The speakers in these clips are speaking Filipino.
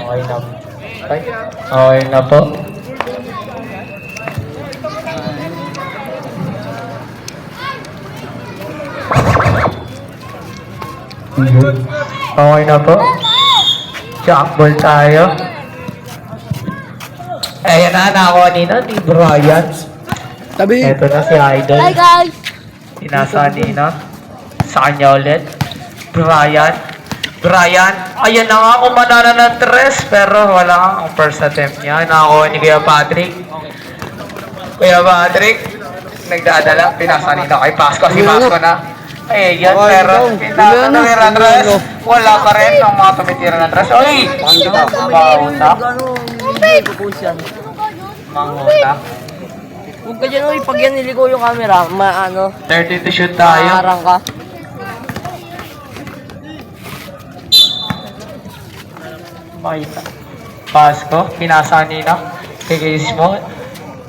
Okay na. Okay, okay na po. Okay na po. Jackball tayo. Ayan na, nakakuha nina ni Brian. Tabi. Ito na si Idol. Hi guys! Tinasa nina. Sa kanya ulit. Brian. Brian. Ayan na nga, kumanana ng tres. Pero wala ang first attempt niya. Nakakuha ni Kuya Patrick. Kuya Patrick. Nagdadala. Pinasa nina kay Pasco. Si Pasco na. Eh, yan, pero pinasa na ni Randres. Wala pa rin ang mga tumitira ng tres. Oy! Manguta. Manguta. Huwag ka dyan, uy. Pag yan niligo yung camera, 30 to shoot tayo. maarang ka. Makita. Pasco, pinasa nila. Kigis mo.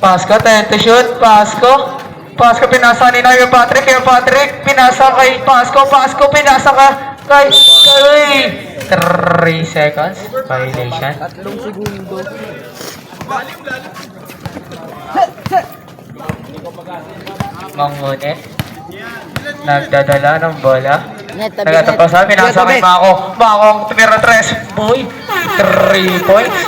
Pasco, 10 to shoot. Pasco. Pasco, pinasa nila yung Patrick. Yung Patrick, pinasa kay Pasco. Pasco, pinasa ka kay... 3 seconds. Violation. 3 segundo. Mangunit. Nagdadala ng bola. Net, tabi, Nagatapasan, pinasa kay Mako. Mako, tumira 3. Boy, 3 points.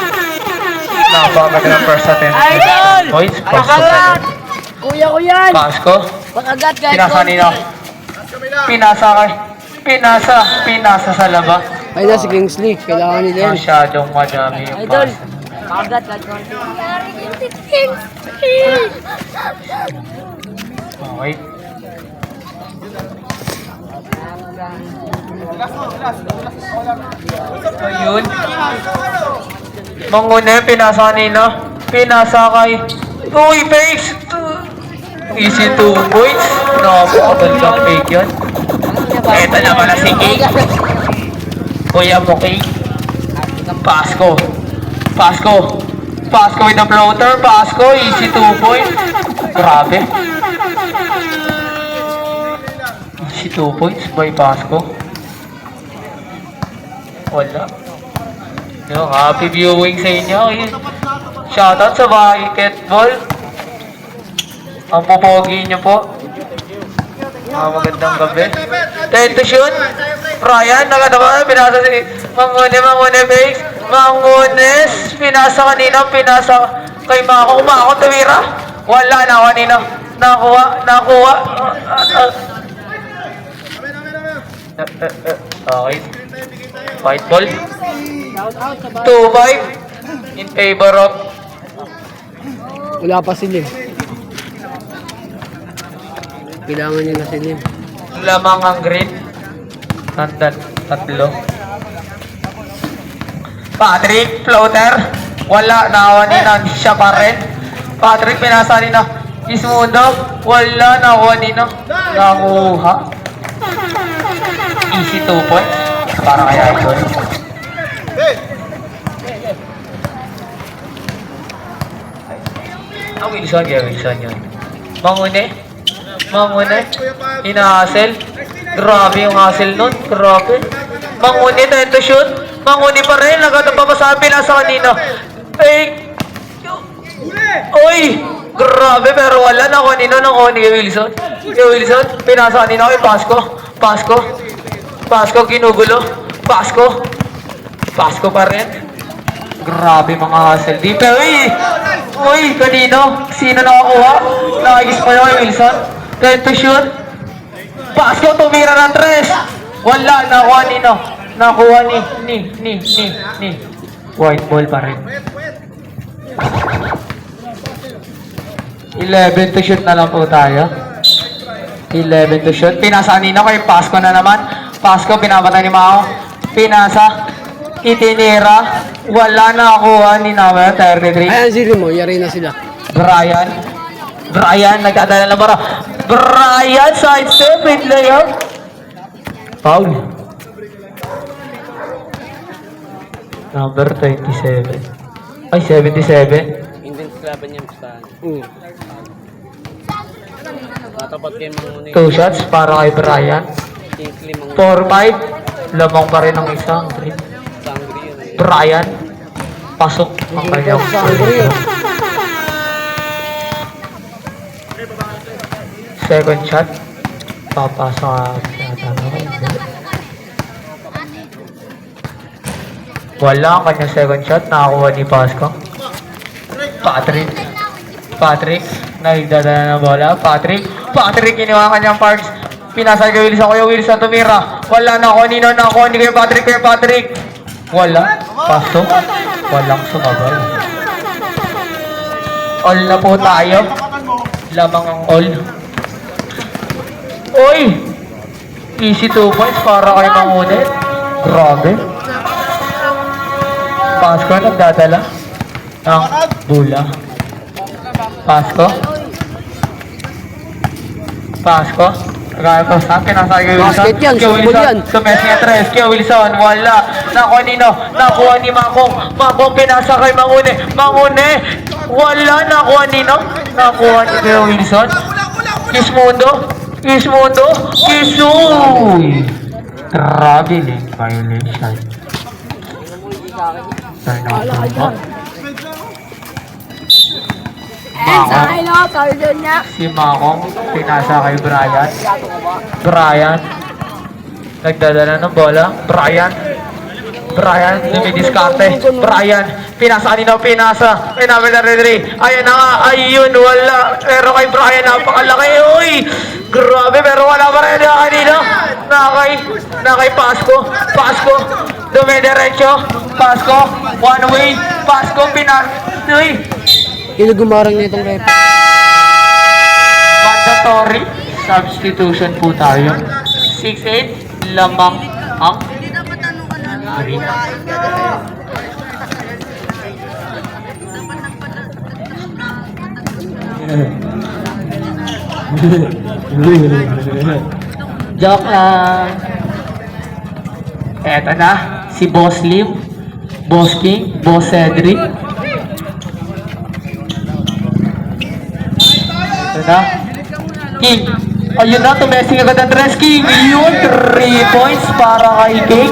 Napakaganda ng first attempt. Idol! Points. Pakagat! Kuya ko yan! Pasco. Pakagat guys! Pinasa nila. Pinasa kay. Pinasa sa laba. Ay na si Kingsley. Kailangan nila yan. Masyadong madami yung Idol! pass. Pakagat guys! Okay. Ayun. Manguna, pinasa nila. Pinasa kay... Uy, fakes! Easy 2 points. Napakagandang fake yun. Ito naman na si King. Kuya mo King. Pasco. Pasco. Pasco with the floater. Pasco, easy 2 points. Grabe. Easy 2 points by Pasco. Wala. Yo, happy viewing sa inyo. Shoutout sa basketball. Ang popogi nyo po. Magandang gabi. 10 to shoot. Ryan, nakatawa. Pinasa si Mangune base. Mangunes. Pinasa kanina. Pinasa kay Mako. Mako, tumira. Wala na kanina. Nakuha. Okay. White ball. 2-5 in favor of Wala pa sila eh. Kailangan niya na sila. lamang ang green. Tatlo. Patrick, floater. Wala, nakawanina. Siya pa rin. Patrick, pinasa nina. Ismundo. Wala, nakawanina. Nakuha. Easy 2 points. Para kaya Idol. Wilson yun. Mangune. Ina-hustle. Grabe yung hustle nun. Grabe. Mangune, tayo to shoot. Mangune pa rin. Nagkatapapasabi na sa kanina. Ay! Uy! Grabe, pero wala na kanina ng kay Wilson. Kay Wilson, pinasa kanina kay Pasco, ginugulo. Pasco pa rin. Grabe mga hustle. Di pa, uy, kanino? Sino nakakuha? Nakagis pa yun kay Wilson. Try to shoot. Pasco, tumira ng 3. Wala, nakuha nino. Nakuha ni. White ball pa rin. 11 to shoot na lang po tayo. 11 to shoot. Pinasa nino kay Pasco na naman. Pasco, pinapatay ni Mao. Pinasa. Itinira. Wala na nakuha ni Nawa. 33. Ayan sila mo. Yari na sila. Brian, nagdadala na bara. Brian, sidestep, with layup. Foul. Number 27. Ay, 77. Intense laban niya sa Matapat kayo mga 2 shots para kay Brian. Kingsley mga 4-5. Lamang pa rin ang isang. sangri yun. Brian. Pasok ang kanyang Sa Angrio. second shot. Papasok wala ang kanyang second shot. Nakakuha ni Pasco. Patrick. Nagdadala ng bola. Patrick, kinuha ang kanyang parts. Pinasal kay Wilson. Kuya Wilson tumira. Wala na kanino. Nakuha ni Kuya Patrick. Wala. Pasok. Walang sumabay. All na po tayo. Lamang ang all. Uy! Easy 2 points para kay Mangunit. Grabe. Pasco nagdadala ng bola. Pasco. Kaya pa sa akin, nasa kay Wilson. Basket yan, sumbol yan. Tumes niya tres, kay Wilson, wala. Nakuha nino, nakuha ni Makong. Makong pinasa kay Mangune. Wala, nakuha nino. Nakuha ni kay Wilson. Kismundo. Kisuy. Traveling violation. Turn out po. Si Makong, pinasa kay Brian. Nagdadala ng bola. Brian, dumidiskarte. Pinasa. Pinabel na Redri. Ayan na nga, ayun, wala. Pero kay Brian, napakalaki. Uy! Grabe, pero wala pa rin na kanina. Nakay Pasco. Dumidiretso. Pasco, one way. Pasco, Uy! Inugumarang na itong repa. Mandatory substitution po tayo. 6-8, lamang ang green. Joke lang. Eto na, si Boss Lim, Boss King, Boss Cedric. Na. King. Ayun na, tumesing agad ang dress. King. Yun, 3 points para kay King.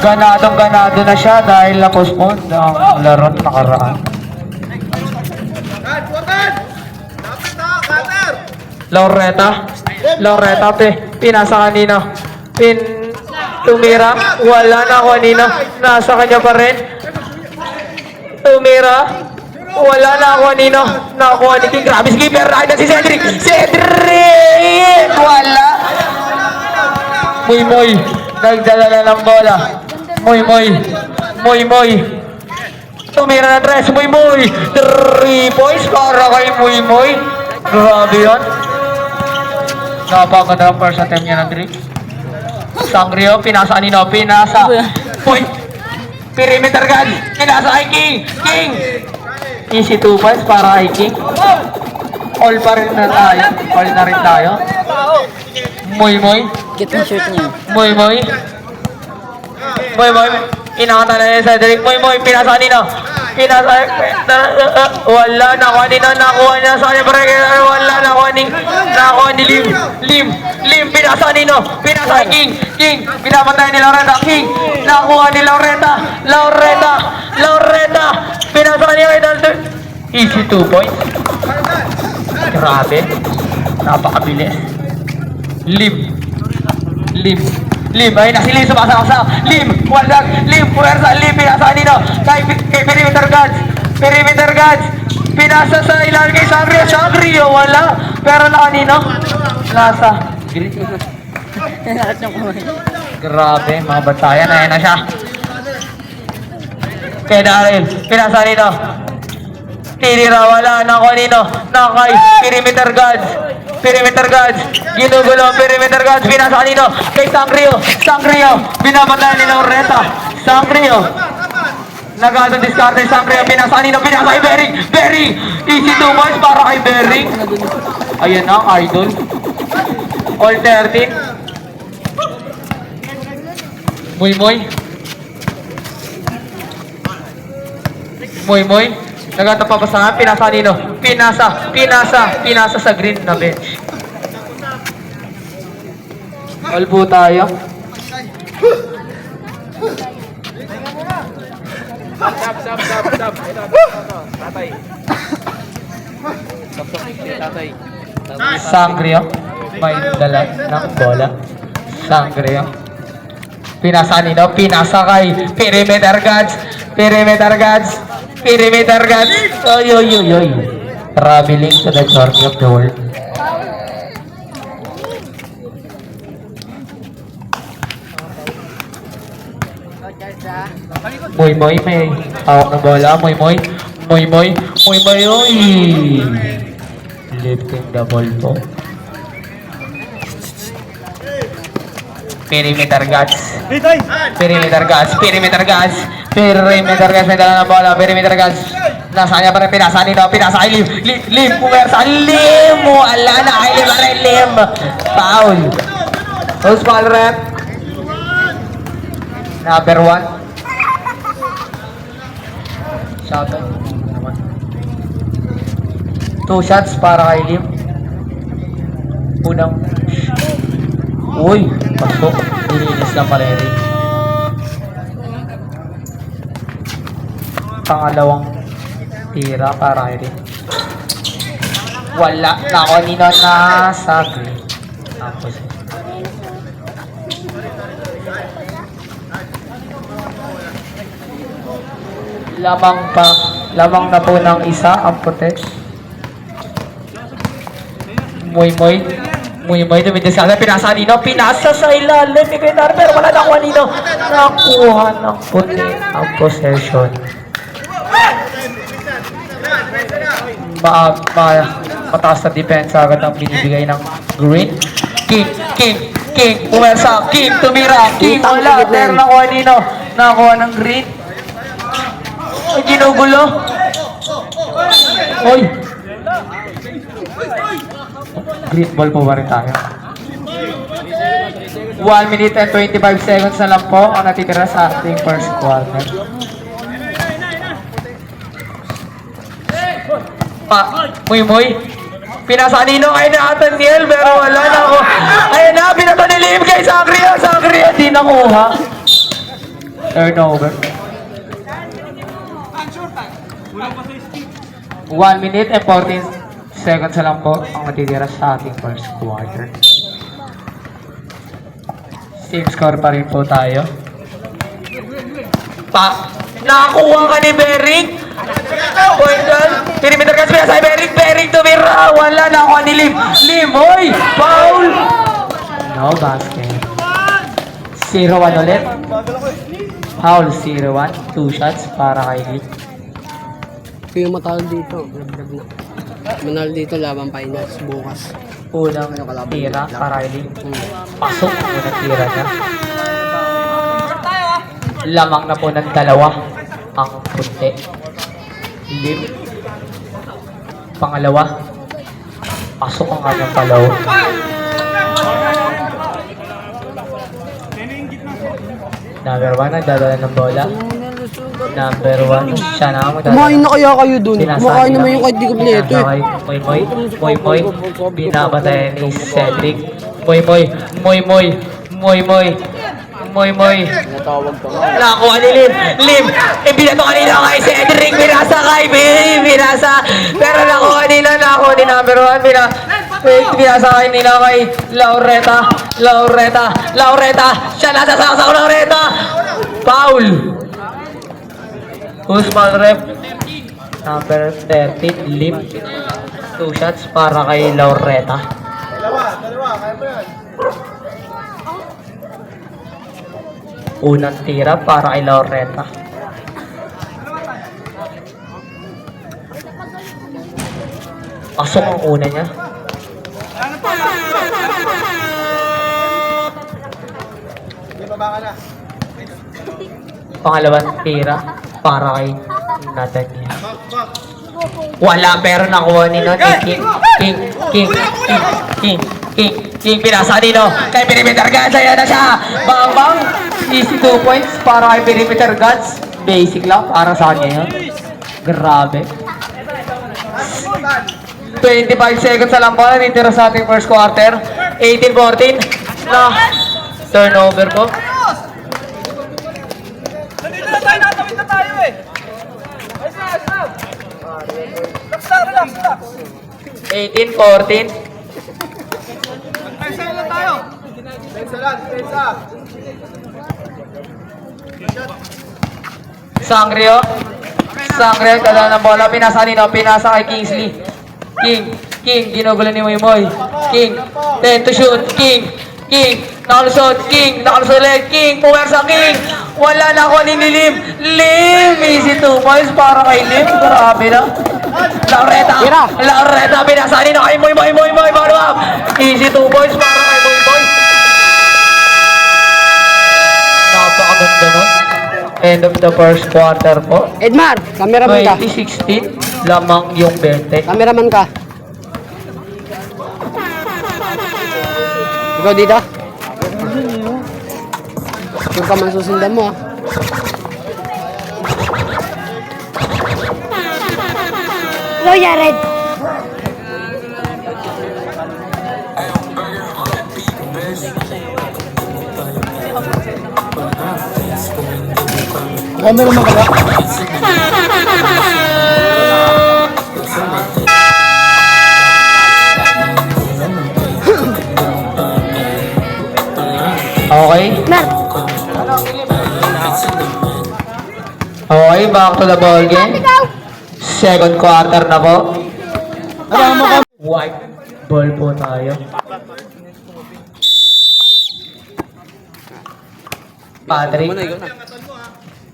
Ganado na siya dahil na-postpone ang laro nakaraan. Loretta, pinasa kanina. Tumira. Wala na kanina. Nasa kanya pa rin. Tumira. Wala na ako kanino. Nakuha ni King. Grabe si Keeper. Ay na si Cedric. Wala. Muy. Nagdadala ng bola. Muy. Tumira na tres. Muy. 3 points para kay Muy. Grabe yun. Napaganda ang first attempt niya ng Drake. Sangrio. Pinasa kanino. Point. Perimeter gun. Pinasa kay King. Easy 2 points para kay King. All na rin tayo. Muy. Get yung shirt niya. Muy. Inakata na niya sa Cedric. Muy. Pinasa kanino. Wala. Nakuha niya sa kanya. Wala. Nakuha ni Lim. Pinasa kanino. Pinasa kay King. Pinapatay ni Loretta. King. Nakuha ni Loretta. Pinasa kanino kay Dalton. Easy 2 points. Grabe. Napakabilis. Lim. Ay na si Lim sumasaksak. Walag. Puwersa. Pinasa kanino. Kay Perimeter Guards. Pinasa sa ilan kay Sangrio. Wala. Pero na kanino. Nasa. Grabe. Mga batayan. Ayan na siya. Kay Daryl. Pinasa kanino. Tinira. Wala. Na kanino. Kay Perimeter Guards. Ginugulo. Perimeter Guards. Pinasa kanino. Kay Sangrio. Binabatayan ni Loretta. Sangrio. Nagatong diskarte ni Sangrio. Pinasa kanino. Pinasa kay Bering. Easy 2 points para kay Bering. Ayan na, idol. All 13. Muy. Nagatapapasangan. Pinasa kanino. Pinasa sa green na bench. All po tayo. Sangria. May dala ng bola. Sangria. Pinasa nino, pinasa kay Perimeter Guards. Perimeter Guards. Perimeter Guards. Oy, oy, oy, oy. Traveling to the journey of the world. Moy Moy may hawak ng bola. Moy Moy. Moy Moy. Moy Moy. Oy. Lifting the ball po. Perimeter Guards. Perimeter Guards. Perimeter Guards. Perimeter Guards. May dala ng bola. Perimeter Guards. Nasa kanya pa rin. Pinasa nito. Pinasa kay Lim. Lim. Pumersa. Lim. Wala na kay Lim. Aray Lim. Foul. Who's foul rep? Number 1. Shot. 2 shots para kay Lim. Unang. Uy, pasok. Nilinis lang pala rin. Pangalawang tira para kay Lim. Wala. Nako, nino na sa green. Tapos. Lamang na po ng isa ang puti. Moy Moy, dumitis ka. Pinasa nino. Pinasa sa ilalim ni Grenard. Pero wala nakuha nino. Nakuha ng puti ang possession. Mataas na depensa agad ang binibigay ng Green. King. Pumersa. King, tumira. King, wala. Pero nakuha nino. Nakuha ng Green. Ay, ginugulo. Oy. Green ball po ba rin tayo? 1 minute and 25 seconds na lang po ang natitira sa ating first quarter. Moy. Pinasa nino kay Nathaniel pero wala na ako. Ayun na, pinasa ni Lim kay Sangria. Di nakuha. Turnover. 1 minute and 14 seconds na lang po ang matitira sa ating first quarter. Same score pa rin po tayo. Nakakuha ka ni Bering. Point down. Perimeter Guards pinasa kay Bering. Bering tumira. Wala nakuha ni Lim. Oy! Foul! No basket. 0-1 ulit. Foul 0-1. 2 shots para kay Lim. Kaya matalo dito. Manalo dito laban finals bukas. Unang tira para kay Lim. Pasok ang unang tira niya. Lamang na po ng dalawa ang puti. Lim. Pangalawa. Pasok ang kanyang palaw. Number 1 nagdadala ng bola. Number 1 siya na ang magdadala. Kumain na kaya kayo dun. Kumakain naman yung kahit di kompleto eh. Moy. Binabatayan ni Cedric. Moy. Nakuha ni Lim. Binato kanina kay Cedric. Binasa. Pero nakuha ni number 1. Binasa kanina kay Laureta. Siya nasa saksak Laureta. Foul. Who's foul rep? Number 13, Lim. 2 shots para kay Laureta. Unang tira para kay Laureta. Pasok ang una niya. Pangalawang tira para kay Nathaniel. Wala pero nakuha ni King. Pinasa nino kay Perimeter Guards. Ayan na siya. Bang. Easy 2 points para kay Perimeter Guards. Basic lang para sa kanya yun. Grabe. 25 seconds na lang po. Natitira sa ating first quarter. 18-14 na turnover po. Nandito na tayo, natawid na tayo eh. 18-14. Sangrio. Sangrio, tala ng bola. Pinasa nino. Pinasa kay Kingsley. King, ginugulo ni Moy. King, 10 to shoot. King, nakalusot. King, nakalusot ulit. King, puwersa King. Wala na ako ni Lim. Easy 2 points para kay Lim. Grabe na. Laureta, pinasa nino kay Moy. Follow up. Easy 2 points para kay Moy. Napakaganda nun. End of the first quarter po. Edmar, cameraman ka. 2016, lamang yung 20. Cameraman ka. Ikaw dito? Sure ka man susundan mo, ah. Go, Jared. Camera mo ka ba? Okay? Mer. Okay, back to the ball game. Second quarter na po. White ball po tayo. Patrick.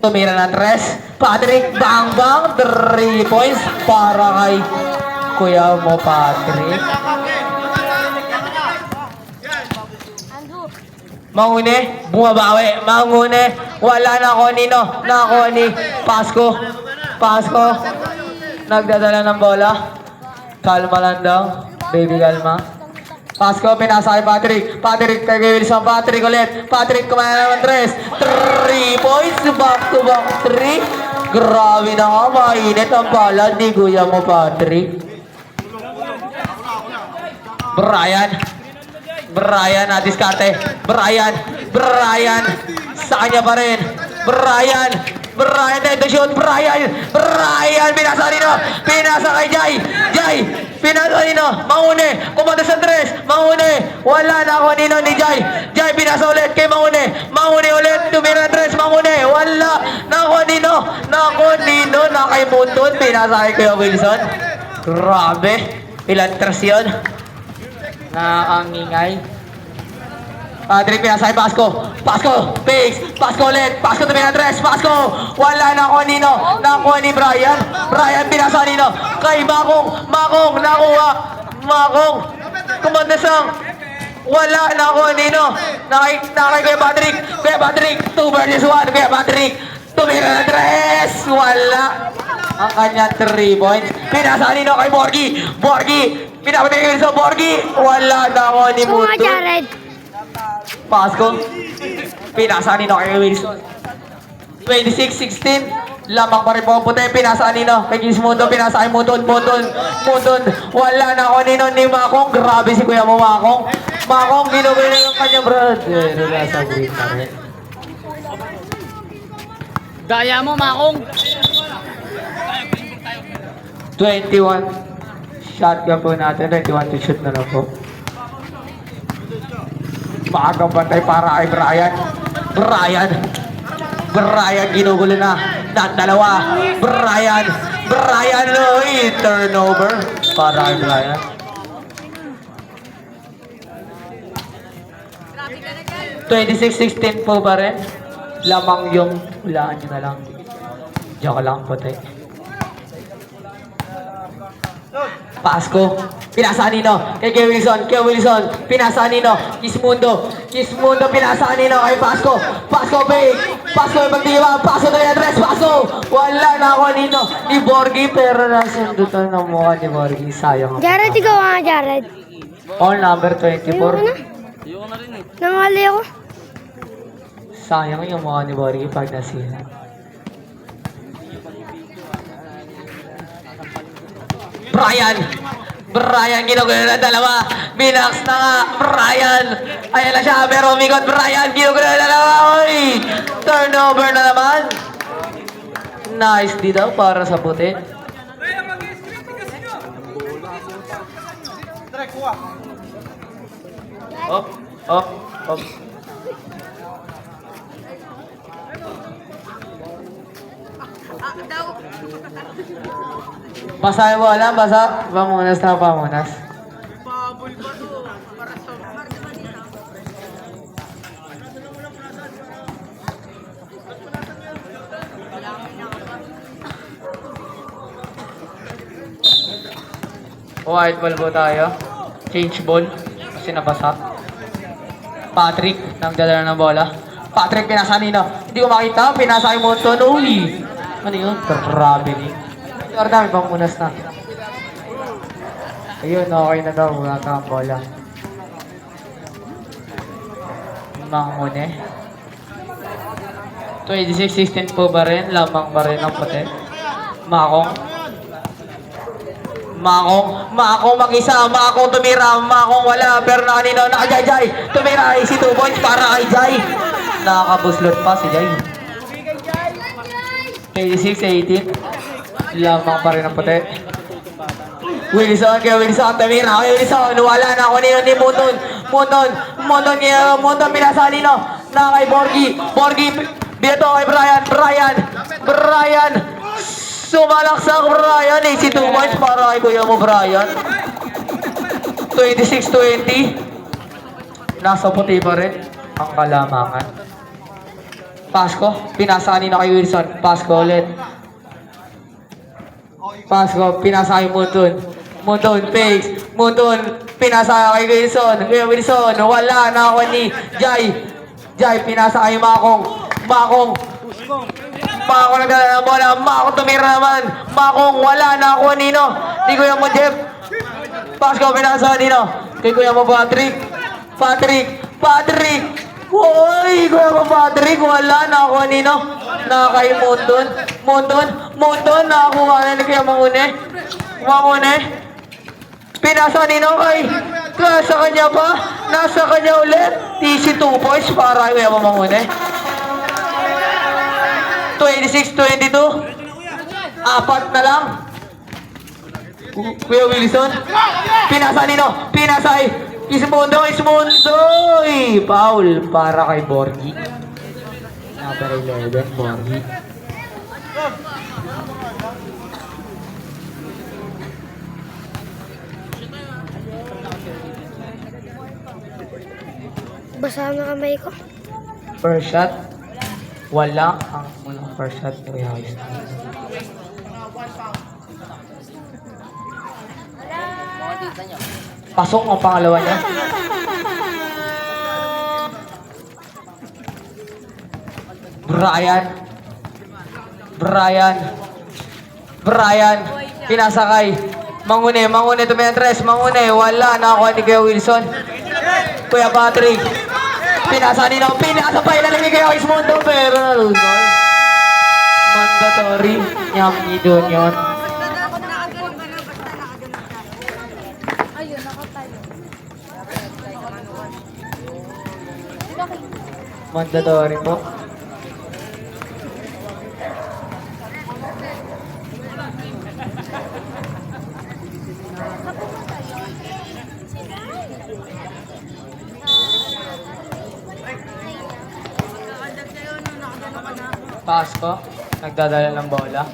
Tumira ng tres. Patrick, bang, 3 points para kay kuya mo, Patrick. Mangune, bumabawi. Mangune, wala na ako nino. Na ako ni Pasko. Nagdadala ng bola. Kalma lang daw. Baby, kalma. Pasko, pinasa kay Patrick kay Wilson. Patrick ulit. Patrick, kumaya naman tres. 3 points. Back to back 3. Grabe na nga. Mainit ang bala ni kuya mo, Patrick. Brian, diskarte. Brian, sa kanya pa rin. Brian, to shoot. Brian, pinasa nino. Pinasa kay Jai, pinasa nino. Maune, kumanda sa tres. Maune, wala na ako nino ni Jai, pinasa ulit kay Maune ulit, tumira tres. Maune, wala na ako nino. Na kay Muntun, pinasa kay Kuya Wilson. Grabe, ilan tres yun? Nakangingay. Patrick, pinasa kay Pasko, Pigs, Pasko ulit, Pasko tumira tres. Pasko, wala na ako nino. Nakuha ni Brian, pinasa nino kay Makong, nakuha. Makong, kumandasang, wala na ako nino. Nakay Kuya Patrick, 2 versus 1. Kuya Patrick, tumira na tres. Wala ang kanya 3 points. Pinasa nino kay Borgie, pinapatay kayo sa Borgie. Wala na ako ni Go, Mutu. Jared. Pasko, pinasa nino kay Wilson. 26-16, lamang pa rin po ang puti. Pinasa nino kay Gismundo, pinasa kay Muntun. Wala na ako nino ni Makong. Grabe si kuya mo, Makong, ginugulo ng kanya brother. Nasa green pa rin. Gaya mo, Makong. 21 shotgun po natin. 21 to shoot na lang po. Maagang bantay para kay Brian, ginugulo na ng dalawa. Brian, turnover para kay Brian. $26-16 po ba rin? Lamang yung hulaan nyo na lang. Joke lang po tayo. Pasko, pinasa nino kay Wilson, pinasa nino Kismundo, pinasa nino kay Pasko, Pasko magdiwa, Pasko na yung address, Pasko, wala na ako nino ni Borgie, pero nasundutan ng mukha ni Borgie. Sayang. Jared, ikaw nga, Jared. All number 24. Nangali ako. Sayang yung mukha ni Borgie pag nasira. Brian, ginugulo na dalawa. Binax na nga, Brian. Ayan na siya, pero umikot, Brian. Ginugulo na dalawa. Oy! Turnover na naman. Nice dito para sa puti. Op, op, op. Basahin mo alam, basa. Pamunas na pamunas. White ball po tayo. Change ball. Kasi nabasa. Patrick, nagdadala ng bola. Patrick, pinasa nino. Hindi ko makita. Pinasa kay Monton. Uy! Ano yun? Traveling. Or dami pang munas na. Ayun, okay na daw. Wala ka ang bola. Mangune. 26-16 po ba rin? Lamang ba rin ang puti? Makong. Makong mag-isa, Makong tumira, Makong wala, pero na kanino, naka-Jai, tumira, easy 2 points para kay Jai. Nakakabuslot pa si Jai. 26-18, lamang pa rin ang puti. Wilson, kaya Wilson, tumira, kaya Wilson, wala na ako nino ni Monton, pinasa nino, na kay Borgie, dito kay Brian, sumalaksak Brian, easy 2 points para kay kuya mo Brian. 26-20. Nasa puti pa rin ang kalamangan. Pasko, pinasa kanina kay Wilson. Pasko ulit. Pasko, pinasa kay Monton, fakes. Monton, pinasa kay Wilson. Kuya Wilson, wala na ako ni Jai, pinasa kay Makong nagdala ng bola. Makong tumira naman. Makong wala na ako nino. Di kuya mo Jeff. Pasko pinasa nino. Kay kuya mo Patrick. Uy, kuya mo Patrick. Wala na ako nino. Na kay Monton. Nakakuha na ni kuya Mangune. Pinasa nino kay. Sa kanya pa. Nasa kanya ulit. TC 2 points para kay kuya mo Mangune. 26-22. Apat na lang. Kuya Wilson. Pinasa nino. Pinasay. Ismundo. Foul para kay Borgie. Number 11, Borgie. Basa na kamay ko. First shot. Wala ang unang first shot ni Kuya Wilson. Pasok ang pangalawa niya. Brian. Pinasakay. Mangune tumientres. Mangune. Wala na ako ni Kuya Wilson. Kuya Patrick. Pinasa pa ilalim ni Kuya Ismundo. Pero nalusol. Mandatory. Nyamni doon yun. Mandatory po. Pasko, nagdadala ng bola.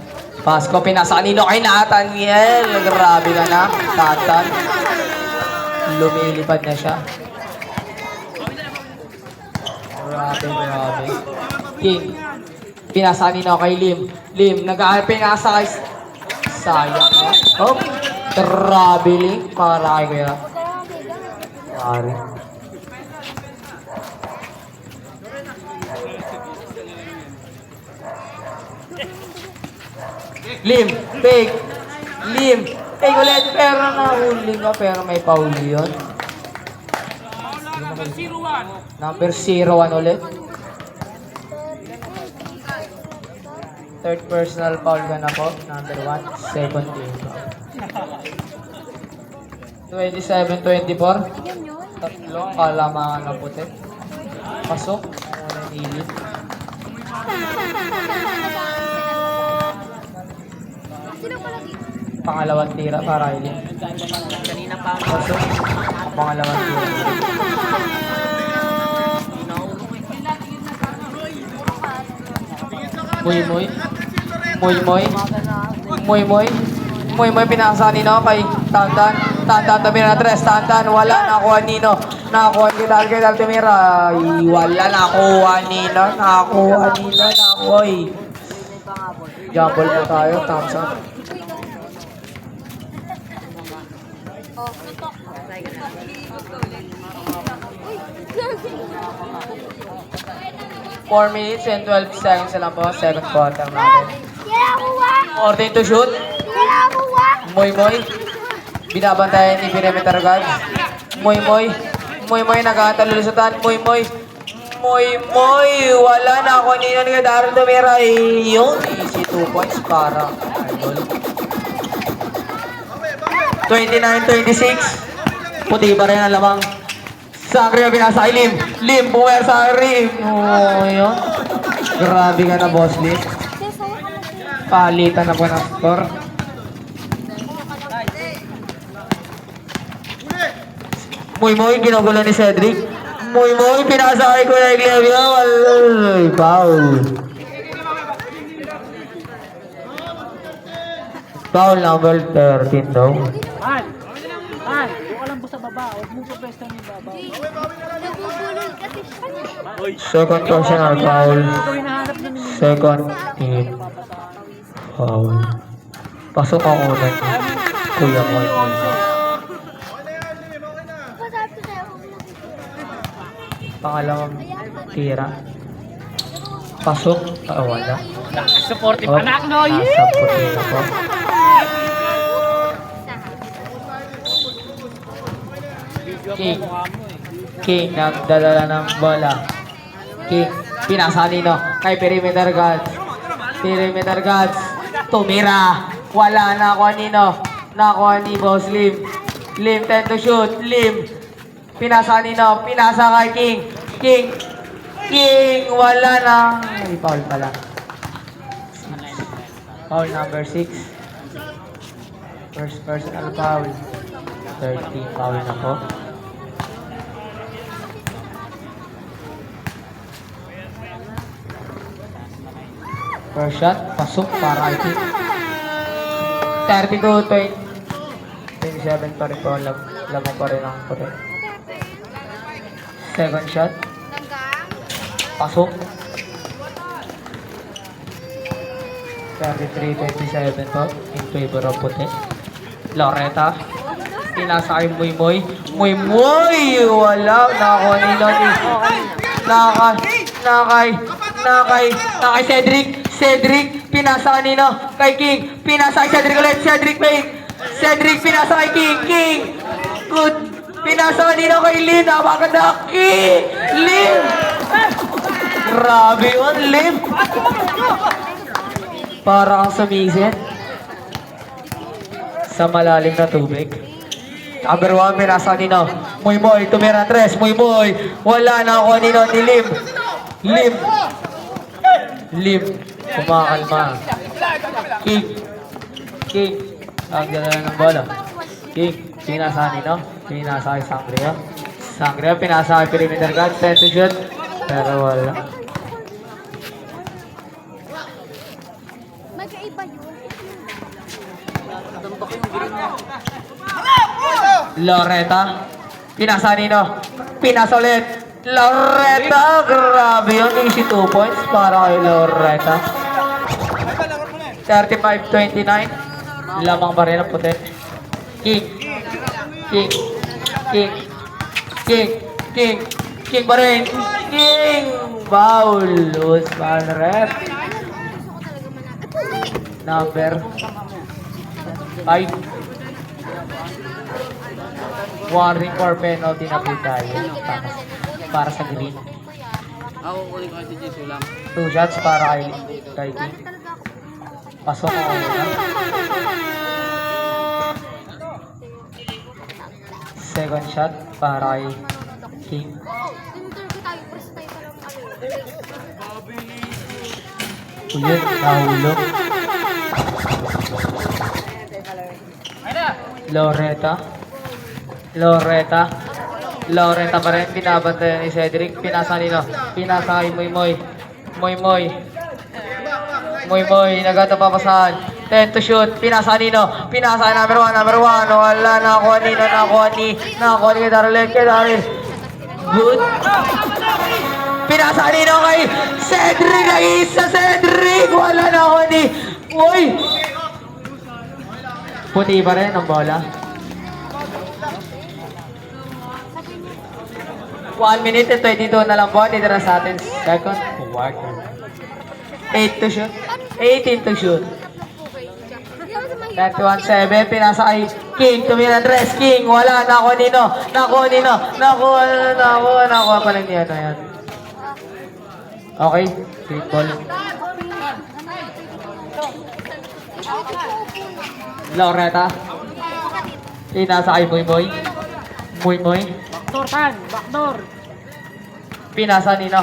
Pasko, pinasa kanino kay Nathaniel. Grabe ka na, Tatan. Lumilipad na siya. Grabe. King, pinasa kanino kay Lim, pinasa kay... Sayang na. Oh, grabe Lim. Para kay kuya. Pare. Lim, fake ulit, pero nahuli ka, pero may pauli yun. Number 01 ulit. Third personal foul ka na po, number 1, second team. 27-24. Tatlong kalamangan na puti. Pasok, muna nilit. Pangalawang tira para kay Lim. Kanina pa ako. Pasok. Pangalawang tira. Muy muy. Muy muy. Muy muy. Muy muy pinasa Nino kay Tantan. Tantan tumira 3. Tantan wala nakuha Nino. Nakuha ni Kidal tumira. Ay, wala nakuha Nino. Nakuha Nino. Nakuha. Jumble po tayo. Thumbs up. Four minutes and 12 seconds na lang po. Second quarter natin. 14 to shoot. Moy Moy. Binabantayan ni perimeter guard. Moy Moy. Moy Moy nagkatalusutan. Moy Moy. Moy Moy. Wala na ako nino ni Darren Tumira. Yun. Easy 2 points para idol. 29-26. Puti pa rin ang lamang. Sangre binasa kay Lim. Lim buwer sa rim. Oh, yun. Grabe ka na, boss Lim. Palitan na po ng score. Muy muy, ginugulo ni Cedric. Muy muy, pinasa kay Kuya Iglevio. Ay, foul. Foul number 13 daw. Second personal foul. Second team foul. Pasok ang unang Kuya Moy. Pangalawang tira. Pasok. Wala. Supportive Oh, anak no. nasa puti na po. King. King nagdadala ng bola. King. Pinasa Nino kay perimeter guards. Perimeter guards. Tumira. Wala na ako Nino. Nakuha ni Boss Lim. Lim 10 to shoot. Lim. Pinasa Nino. Pinasa kay King. King. King. Wala na. Ay, foul pala. Foul number 6. First personal foul. 13 foul na po. First shot, pasok para kay King. 32-27 pa rin po. Lamang pa rin ang puti. Second shot. Pasok. 33-27 po. In favor of puti. Loretta. Pinasa kay Muy Muy. Muy Muy! Wala. Nakakuha ni Lodi. Nakay Cedric. Cedric, pinasa kanino? Kay King. Pinasa kay Cedric ulit. Cedric Payne. Cedric, pinasa kay King. King. Good. Pinasa kanino kay Lin. Napakaganda. King. Lin. Grabe yun, Lin. Para kang sumisit. Sa malalim na tubig. Number 1, pinasa kanino? Muy Muy, tumira 3. Muy Muy. Wala na ako kanino ni Lim. Lim. Lim. Kumakalma. King. King. Ang ganda ng bola. King. Pinasa Nino. Pinasa kay Sangria. Sangria, pinasa kay perimeter guard. 10 to shoot. Pero wala. Magkaiba yun. Loretta. Pinasa Nino. Pinasa ulit. Loretta. Grabe yun. Easy 2 points para kay Loretta. 35-29. Lamang pa rin ang puti. King. King. King. King. King. King pa rin. King. Foul. Loose foul rep. Number 5. Warning for penalty na po tayo. Para sa green. Ako kunin ko si Jesus lang. 2 shots para kay King. Pasok ako na. Second shot para kay King. Uyun, nahulog. Loretta. Loretta. Loretta pa rin. Binabantayan ni Cedric. Pinasa nino. Pinasa kay Moy. Moy. Nagata papasahan. 10 to shoot. Pinasa nino. Pinasa number 1. Wala. Nakuha ni kay Daryl. Good. Pinasa nino kay Cedric. Ay isa Cedric. Wala nakuha ni. Uy. Puti pa rin ang bola. 1 minute and 22 na lang po. Dito na sa atin. Second quarter. 8 to shoot. 18 to shoot. 21-7. Pinasa kay King. Tumira Andres. King. Wala. Nakuha nino. Nakuha pa lang niya. Yan. Okay. Great ball. Loretta. Pinasa kay Moy. Backdoor. Pinasa nino.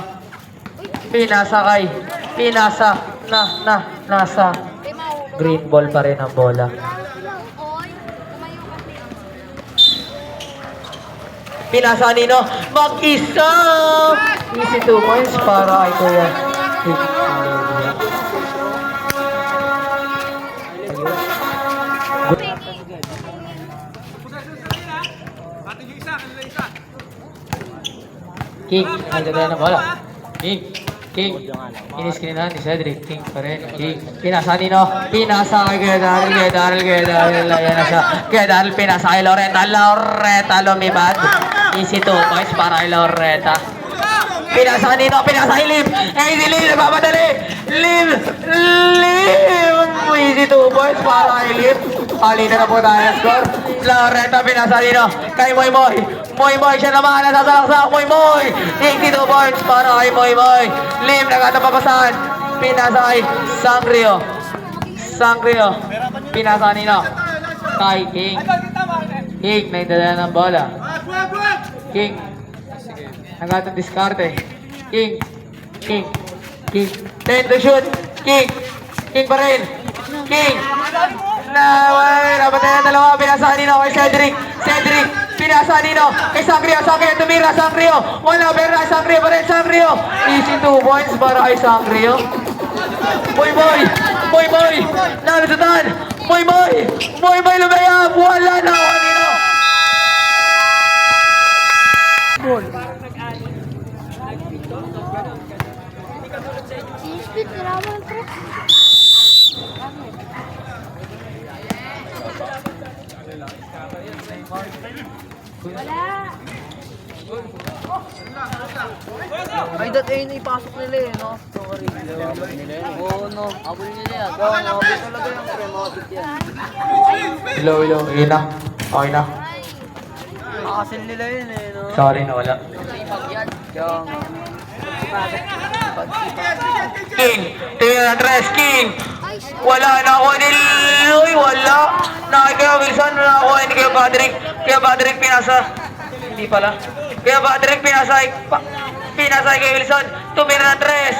Nasa green ball pa rin ang bola. Pinasa nino. Mag-isa! Easy 2 points para kay Kuya. King, nagdadala ng bola. King. Iniskrinan ni Cedric. King pa rin. King. Pinasa nino. Pinasa kay Kuya Daryl. Ayan na siya. Kuya Daryl pinasa kay Loretta. Lumibad. Easy 2 points para kay Loretta. Pinasa nino. Pinasa kay Lim. Si Lim. Napapadali. Lim. Easy 2 points para kay Lim. Halina na po tayo ang score. Loretta pinasa nino. Kay Moy. Moy, siya naman, nasasalaksak, Moy. 82 points para kay Moy. Lim, nagatapapasahan. Pinasa kay Sangrio. Pinasa nino. Kay King. Nagdala ng bola. King. Nagatang diskarte. King. 10 to shoot. King pa rin. Napatay ng dalawa. Pinasa nino kay Cedric. Pinasa nino kay Sangrio. Tumira. Wala, pero Sangrio pa rin. Easy 2 points para kay Sangrio. Moy. Nalusutan. Moy. Lumayab. Wala na. Nino. Speed ramen po. Ay, ayun ipasok nila no? Sorry. Oo, no. Abol nila yan. Abol talaga yung pre-motive yan. Hello. Ayun na. Okay na. Makasil nila yun no? Sorry na wala. Sipag yan. Kaya nga. King. Tingnan ang dress. King. Wala na ako ni Loy. Wala. Kaya Wilson. Nakakuha ni Kuya Patrick. Kuya Patrick pinasa. Hindi pala. Kuya Patrick pinasa kay Wilson. Tumira ng dress.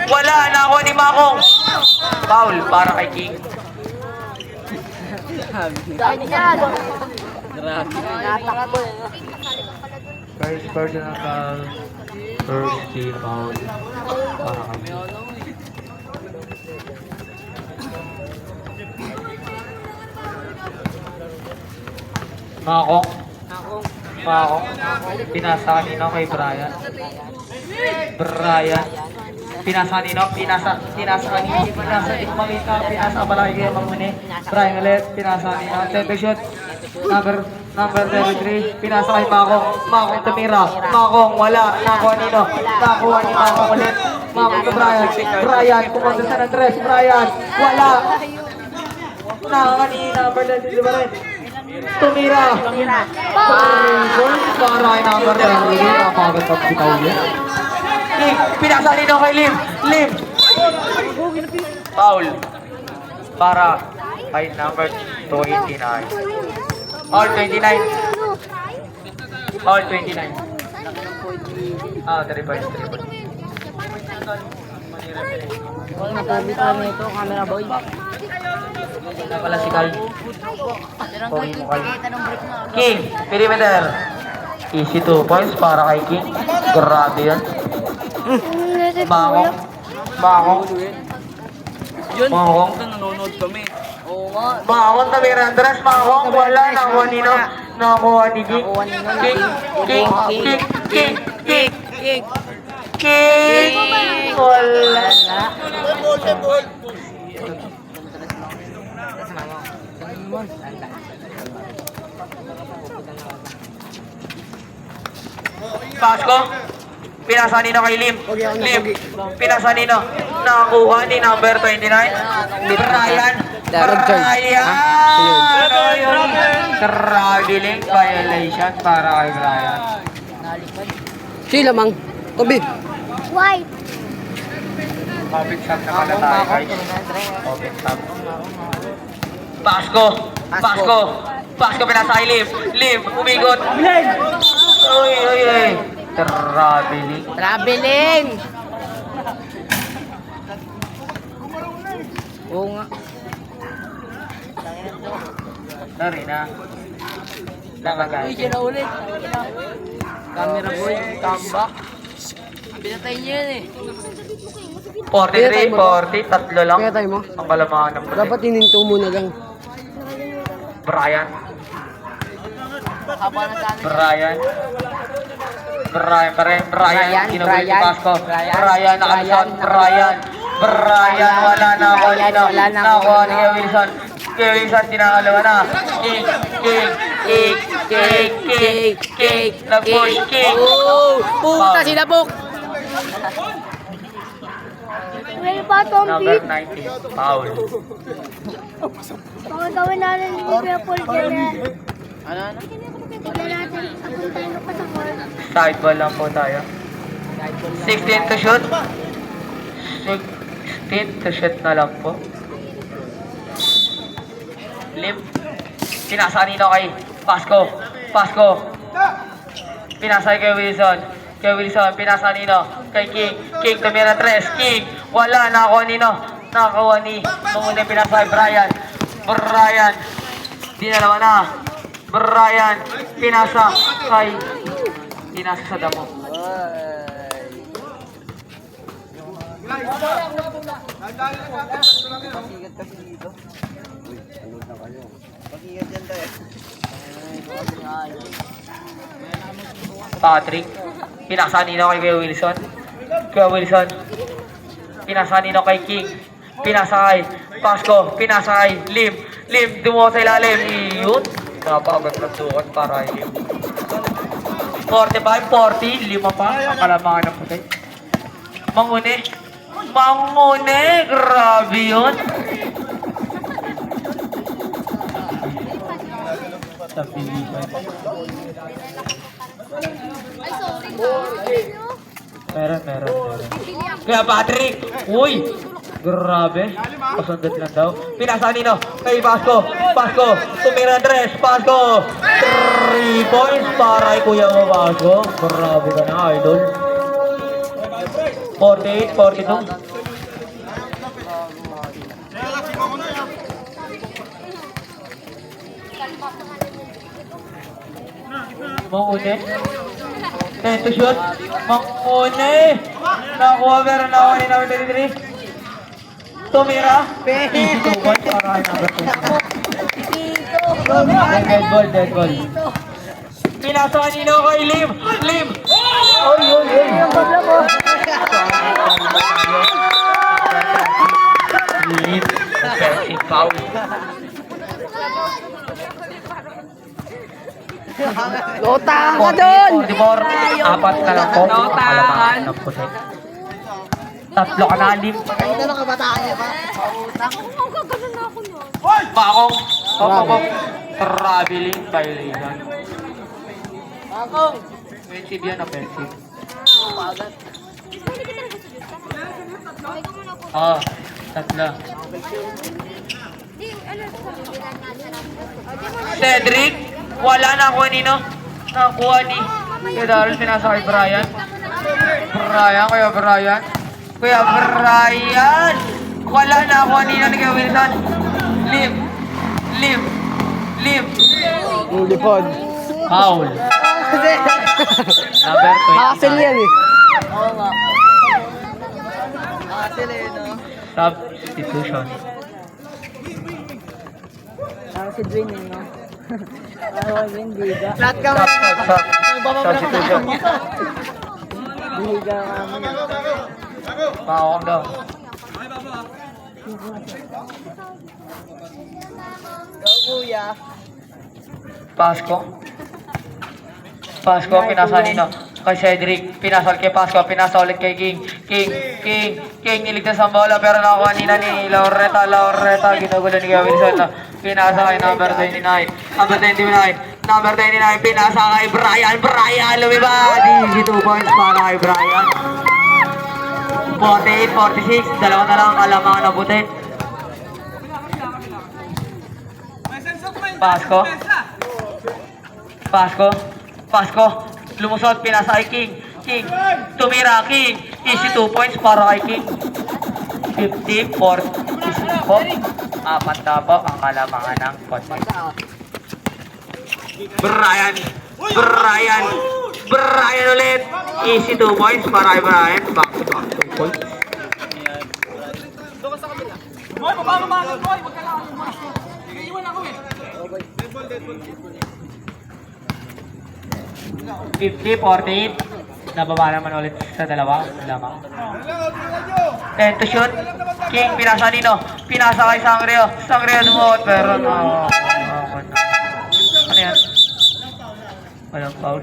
Wala. Nakakuha ni Makong. Foul para kay King. First personal foul. First team foul. Para kay King. Makong. Pinasa kanino kay Brian. Pinasa kanino. Pinasa pala kay Mamuni. Brian ulit. Pinasa kanino. 10 shoot. Number 33. Pinasa kay Makong tumira. Makong wala. Nakuha nino. Nakuha ni Makong ulit. Makong to Brian. Pumunta sa ng tres. Brian. Wala. Nakakuha ni number 33 ba rin? Tumira. Para kay number 33. Napagod pagbitaw yun. Pinasa nino kay Lim. Foul. Para kay number 29. All 29. 3 points. 3 points. Wala na po kami ito, camera boy. Ito pala si Kai. Pogi mo Kai. King, perimeter. Easy 2 points para kay King. Grabe yan. Bangong. Bangong. Yun, Bangong. ito nanonood kami. Oo nga. Bangong na may Andres. Bangong. Wala. Nakuha ni no. Nakuha ni King. King. King. King. King. King. Kick! King. Wala na. Pasko. Pinasa nino kay Lim. Pogi ako na, Lim. pogi. Pinasa nino. Nakakuha ni number 29. Brian. Darren Joy. Brian. Traveling violation para kay Brian. Sila mang. Tobi. White. Open shot na pala tayo guys. Open shot. Pasko. Pasko. Pasko pinasa kay Lim. Lim. Umigot. Uy, uy, uy. Traveling. Traveling! Oo nga. Sorry na. Uy, Nabagay. siya na ulit. Camera boy, comeback. Pinatay niya yan eh. 43, 40, tatlo lang. Kaya tayo mo. Ang kalamangan ng puti. Dapat ininto mo na gang. Brian. Haba na sana. Brian. Brian pa rin. Brian. Kinugulit si Pasco. Brian. Brian. Nakalusot. Brian. Brian. Wala na ako. Wala na. Nakuha ni Kuya Wilson. Kuya Wilson, tinakalawa na. Kick. Kick. Kick. Kick. Kick. Kick. Nag-push. Kick. Oh! Puta Foul. sila Bok! Well, bottom Number beat. 19. Foul. Baka gawin natin ni Kuya Paul dyan. Ano? Tignan natin. Abot tayo na patakol. Side ball lang po tayo. 16 to shoot. 16 to shoot na lang po. Lim. Pinasa nino kay Pasco. Pasco. Pinasa kay Wilson. Kay Wilson. Pinasa nino kay King. King tumira 3. King. Wala. Nakakuha nino. Nakakuha ni. Muna pinasa kay Brian. Brian. Dinalawa na. Brian. Pinasa kay. Pinasa sa damo. Patrick. Pinasa nino kay Kuya Wilson. Kuya Wilson. Pinasa nino kay King. Pinasa kay Pasco. Pinasa kay Lim. Lim. Dumuha sa ilalim. Iyon. Napagat ng tukan para kay Lim. 45, 40. Lima pa. Ang kalamangan ng puti. Mangune. Mangune. Grabe yun. Meron. Kaya Patrick, uy! Grabe. Pasundot lang daw. Pinasa nino kay Pasco. Pasco. Tumira Andres. Pasco. 3 points para kay Kuya mo, Pasco. Grabe ka na, idol. 48, 42. Mangune. 10 to shoot. Mangune. Nakuha pero nakuha ni number 33. Tumira. Easy 2 points para kay number 2. Dead ball. Pinasa kanino kay Lim. Lim. Oy. Lim. Defensive foul. Lota ka doon! 44, apat ka lang po. Kalamangan ng puti. Tatlo ka na, Lim. Bakong. Traveling violation. Offensive yan, offensive. Oo, tatlo. Cedric, wala na ako nino. Nakuha ni Darren, pinasa kay Brian. Brian. Kuya Brian. Wala na ako kanina ni Kuya Wilson. Live. Live. Live. Lipod. Foul. Number 20. Hassle yan eh. Oo nga. Sila eh, no? Substitution. Si Dwayne eh, no? Dwayne, Biga. Flat ka Substitution. Biga kami. Pakawang daw. Go, kuya. Pasko. Pasko, pinasa nino. Kay Cedric, pinasa kay Pasko, pinasa ulit kay King. King, niligtas ang bola pero nakuha nina ni Laureta, ginugulo ni Kuya Wilson. Pinasa kay number 29. Number 29, pinasa kay Brian, lumibad. Easy 2 points para kay Brian. 48-46, dalawa na lang ang kalamangan na puti. Pasko, lumusot, pinasa kay King, tumira King, easy 2 points para kay King. 50-46 po, apat na po ang kalamangan ng puti. Brian ulit, easy 2 points para kay Brian, back to 2 points. Fifty, 48. Nababa naman ulit sa dalawa. Lamang. 10 to shoot. King, pinasa nino. Pinasa kay Sangrio. Sangrio dumuot. Pero ano yan? Walang foul.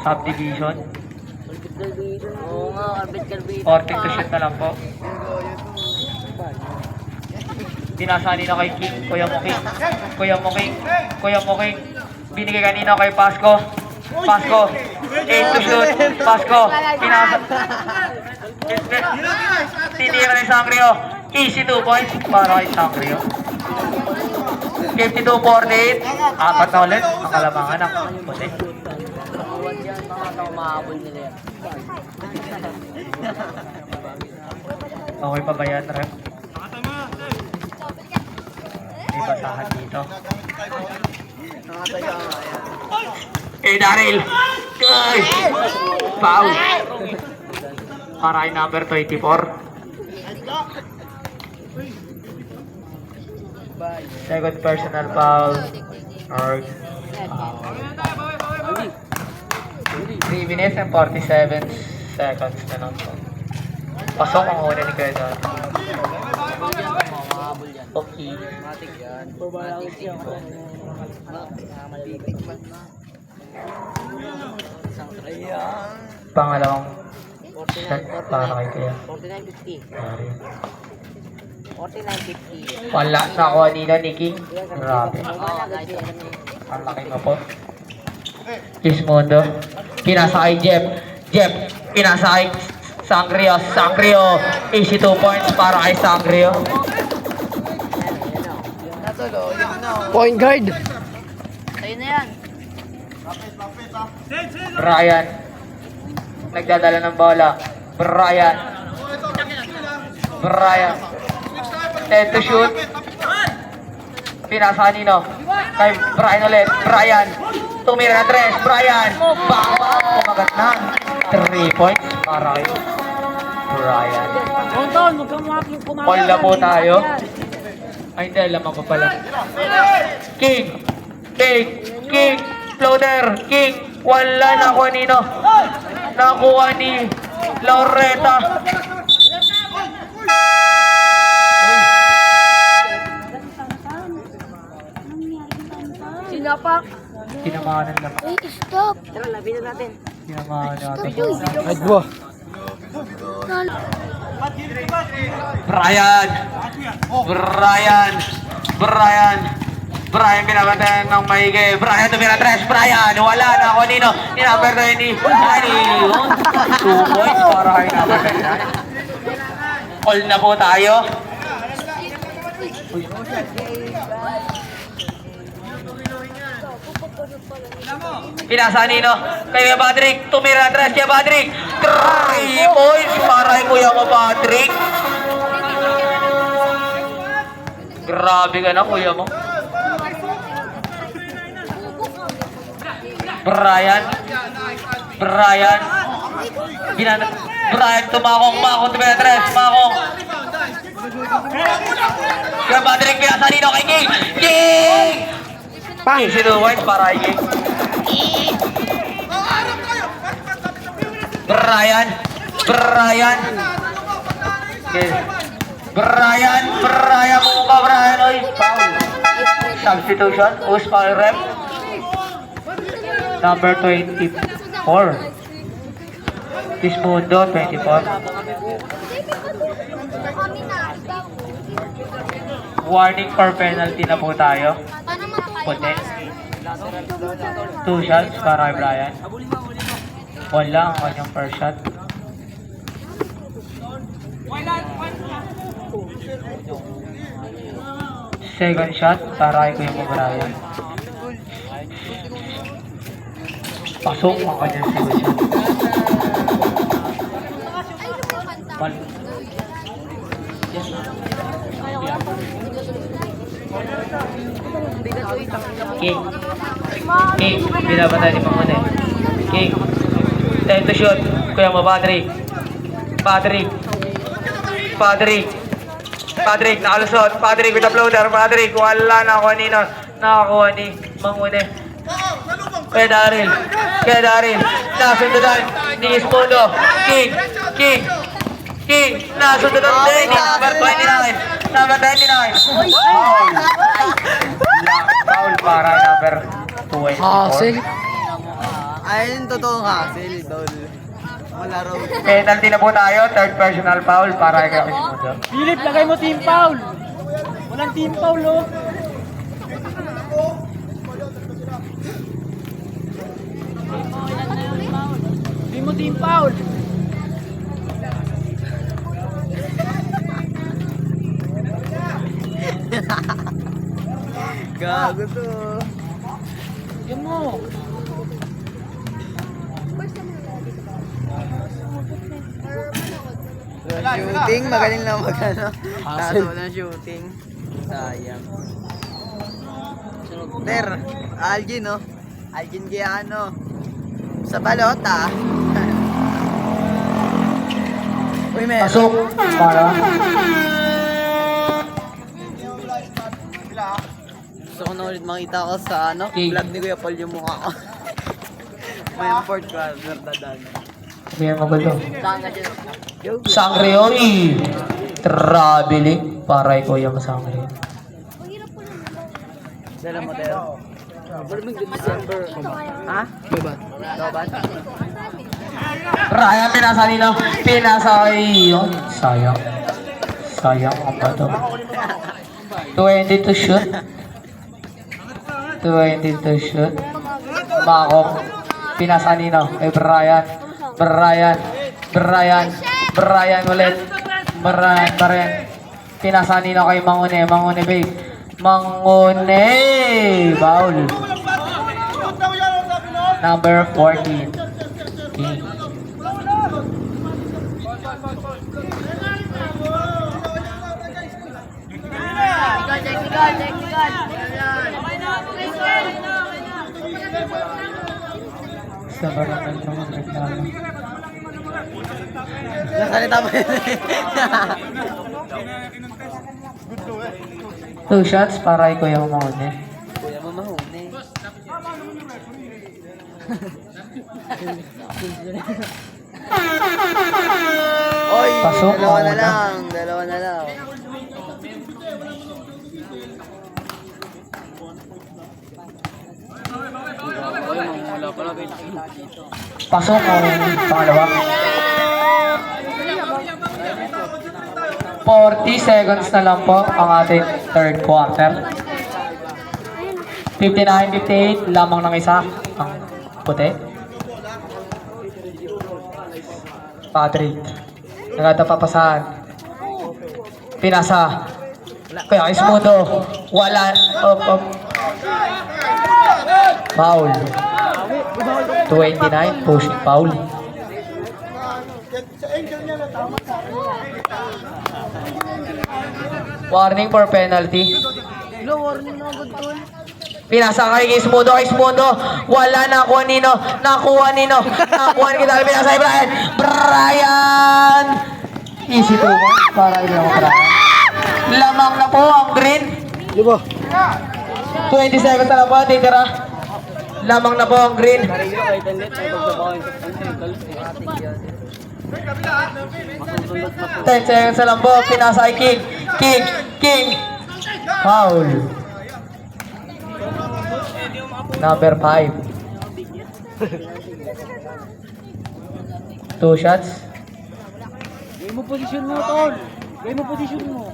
Subdivision. Oo nga, Arbit Calvino. 14 to shoot na lang po. Pinasa nino kay King. Kuya mo King. Binigay kanina kay Pasko. 8 to shoot. Pasko. Pinasa. Tinira ni Sangrio. Easy 2 points para kay Sangrio. 52-48. Apat na ulit. Ang kalamangan ng puti. Huwag yan, mga mahabol nila yan. Okay pa ba yan, Rep? May basahan dito. Daryl. Good. Foul. Para kay number 24. Second personal foul. Or 3 minutes and 47 seconds na lang po. Pasok ang una ni Kuya Don. Mahabol yan. Okay. Matik yan. Matik yan. Malitik man na. Isang try yan. Pangalawang shot para kay Kuya. 49-50. Dari. 49-50. Wala na ako kanina ni King. Grabe. Oo, nice. Ang laki mo po. Kismondo. Pinasa kay Jeff, pinasa kay Sangrio. Easy 2 points para kay Sangrio. Point guard. Sa'yo na yan. Brian. Nagdadala ng bola. Brian. 10 to shoot. Pinasa kanino? Kay Brian ulit. Brian. Tumira na 3. Brian. Bang. Kumagat na. 3 points para kay Brian. All na po tayo. Ay, hindi. Lamang pa pala. King. Floater. King. Wala na ako nino. Nakuha ni Laureta. Sinapak. Tinamahanan lang. Uy, stop! Tara, labinan natin. Tinamahanan natin. Ay, bo. Brian binabantayan ng maigi. Brian tumira 3. Brian, wala na ako nino. Ninumber na yun ni Hani. 2 points para kay number 9. All na po tayo. Pinasa nino. Kay Patrick, tumira 3 kay Patrick. 3 points para kay Kuya mo, Patrick. Grabe ka na, Kuya mo. Brian. Brian, tumakong, Tumetres, tumakong. Kuya Patrick, pinasa nino kay King. King! Pang! Sinuwait para kay King. Brian. Okay. Brian mo ka, Brian. Oy, foul. Substitution, who's foul rep? Number 24. Tismundo, 24. Warning for penalty na po tayo. Puti. 2 shots para kay Brian. Wala ang kanyang first shot. Second shot para kay Kuya mo, Brian. Pasok ang kanyang second shot. King, binabatay ni Mamone. King, time to shoot. Kuya mo, Patrick, nakalusot. Patrick with the floater. Patrick, wala nakakuha ni Mamone. Kaya Daryl, nasundudan ni Ismundo. King, nasundudan din ni number 29. Foul para number 24. Hassel. Ayun, totoong hassle, tol. Wala raw. Penalty na po tayo, third personal foul para kay Ismundo. Philip, lagay mo team foul. Walang team foul, oh. Hindi mo team foul. Gago to. Yan mo. Shooting, magaling na magano. Hassle. Tato ng shooting. Sayang. Ter, Algin, no? Algin Giano. Sa balota. Uy, meron. Pasok para Gusto ko na ulit makita ko sa Okay. vlog ni Kuya Paul yung mukha ko. May fourth quarter dadan. Kuya mo gulo. Saan na dyan? Sangre, oy! Traveling para kay Kuya mo, Sangre. Dala mo, Tero. December. Ha? Baba. Lobat? Ryan, pinasa kay yun. Sayang ang bato. 20 to shoot. Makong. Pinasa nino kay Brian. Brian ulit. Brian. Pinasa nino kay Mangune, babe. Mangune! Foul. Number 14. King. Sa barangay na magreklamo. Nasalita mo yun. 2 shots para kay Kuya Mamone. Kuya mo mahuni. Oy, Pasok, dalawa na mauna. lang. Pasok ang pangalawa. 40 seconds na lang po ang ating third quarter. 59-58, lamang ng isa ang puti. Patrick, nagata papasahan. Pinasa. Kaya Ismundo, wala. Foul. 29, pushing foul. Warning for penalty. Lo, warning na agad tol. Pinasa kay Kismundo, wala nakuha nino, nakuha ni Kital, pinasa kay Brian, easy to mo, para ilang Brian. Lamang na po ang green. 20 seconds na po, titira. Lamang na po ang green. 10 seconds na lang po, pinasa kay King. Foul. Number 5. 2 shots. Game mo posisyon mo, tol. Game mo posisyon mo.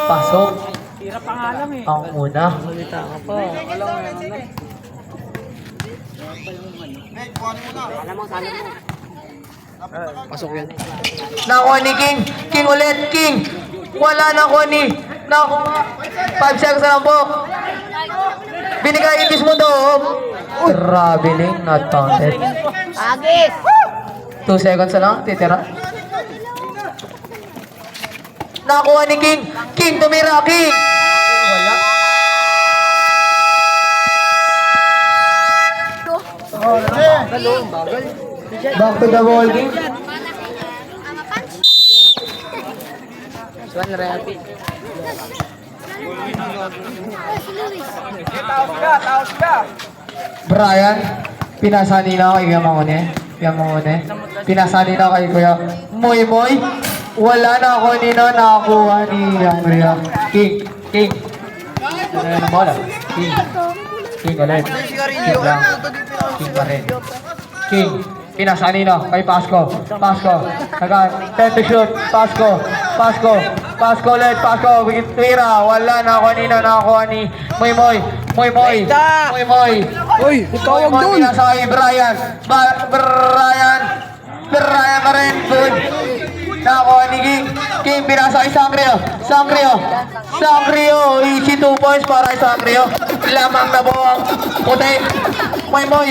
Pasok. Hirap pa nga lang eh. Ang una. Pasok yan. Nakuha ni King. King ulit. King. Wala nakuha ni. Nakuha. 5 seconds na lang po. Binigay yung Kismundo. Traveling. Not counted. Agis! 2 seconds na lang. Titira. Nakuha ni King. King tumira. King. Wala. Back to the ball, King. Swan Reati. Brian, pinasani na kay Kuya Mangune. Pinasani na kay Kuya Moy. Wala na ako nino, nakakuha ni Kuya King. Ano na ng bola? King ulit. King lang. King pa rin. King, pinasani na kay Pasco. Agad, 10 to shoot. Pasco ulit. Tira. Wala na ako nino, nakakuha ni Moy. Uy, tawag doon! Pinasa kay Brian. Brian pa rin. Good. Nakuha ni King. Pinasa kay Sangrio. Easy 2 points para kay Sangrio. Lamang na po ang puti. Moy.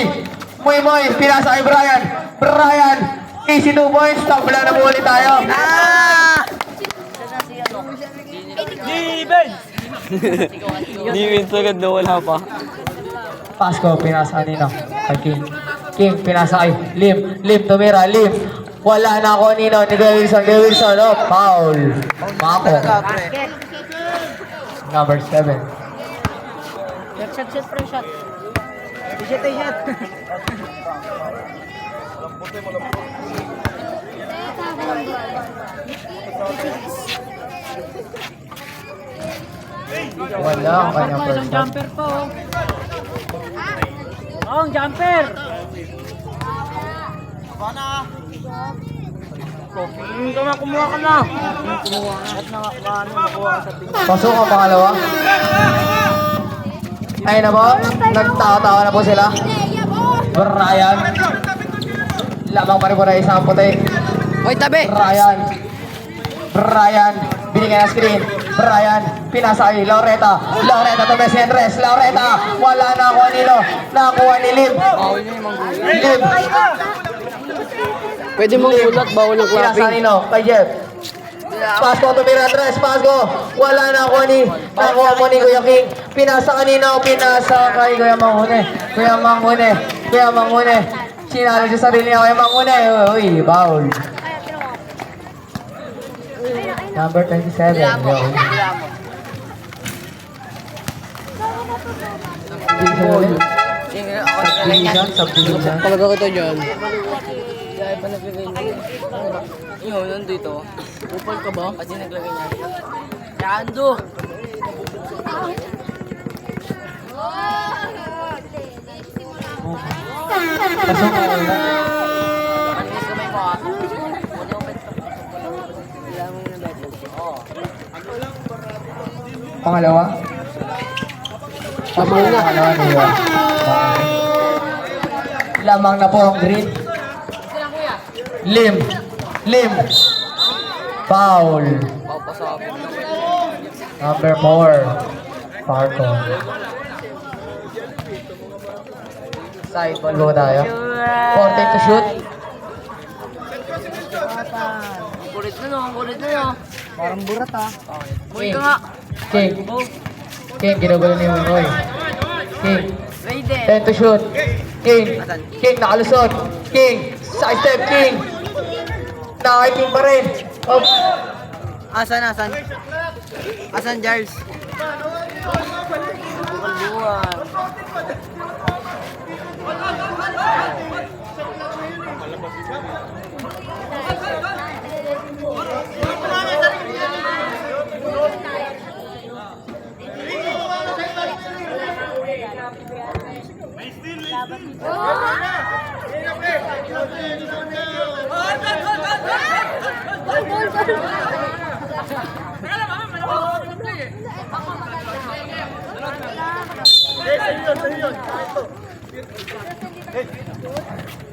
Pinasa kay Brian. Easy 2 points. Tabla na po ulit tayo. Defense agad na wala pa. Pasco, pinasa nino kay King, pinasa kay Lim tumira, wala na ako nino ni Wilson, oh, foul. Mako. Number 7. Shot, pre, shot. Shot. Wala ang kanyang Isang first shot. jumper pa oh. Oh, ang jumper. Kumuha ka na. At nakuha ka sa tingin. Pasok ang pangalawa. Ayun na po, nagtawa-tawa na po sila. Brian. Lamang pa rin po na isang puti. Hoy, tabi! Brian, binigyan ng screen. Brian, pinasa kay Laureta to Mesenres. Wala na ako nilo. Nakuha ni Lim. Pwede mong gulat, bawal ang Pinasa clapping. nino kay Jeff. Pasco tumira Andres. Wala na ako ni. Nakuha mo ni Kuya King. Pinasa kanino. Pinasa kay Kuya Mangune. Sinalo siya sarili niya Kuya Mangune. Uy, foul. Number 27. Subdivision. Talaga kita dyan. Kaya pa naglagay niya. Yun, nandito. Upal ka ba? Kasi naglagay niya. Yando! Pasok ka ulit. Anis kamay mo ah. Pangalawa. Pangalawa niya. Lamang na po ang green. Lim. Foul. Papasapin. Number 4. Parko. Side ball mo tayo. 14 to shoot. Ang kulit na no, ang kulit na no. Parang burat ah. Muwi ka nga. King. King, ginagalo ni Munoy. King. Ready. 10 to shoot. King. King, nakalusot. King. Side step, King. Nakakiting pa rin. Oh. Asan? Asan, Charles? Kalbuhan.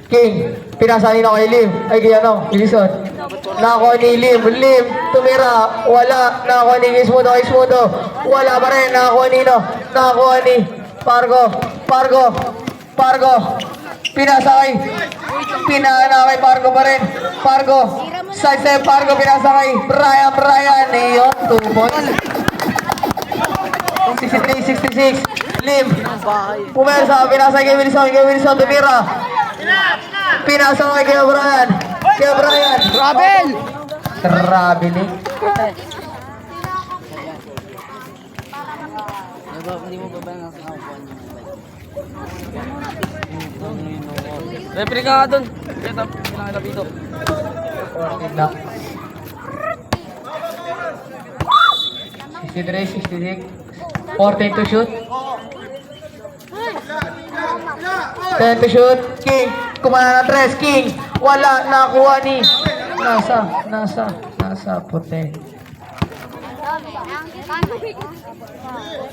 King, pinasanin ako kay Lim. Ay, kaya ano, Wilson. Nakakuha ni Lim. Lim, tumira. Wala. Nakakuha ni Ismundo. Ismundo. Wala pa rin. Nakakuha ni no. Nakakuha ni Pargo. Pargo. Pargo. Pinasakay. Pinanakay Pargo pa rin. Pargo. Side step Pargo. Pinasakay. Brian. Yun, 2 points. 63-66. Lim. Pumersa. Pinasakay kay Wilson. Kay Wilson tumira. Pinasakay kay Brian. Kay Brian. Rabel! Traveling. Hindi mo ba ba nasa nakakuha niyo? Repre ka nga dun. Ito, pinakita dito. 14 lang. 63, 66. 14 to shoot. 10 to shoot. King. Kumana ng 3. King. Wala. Nakuha ni. Nasa puti.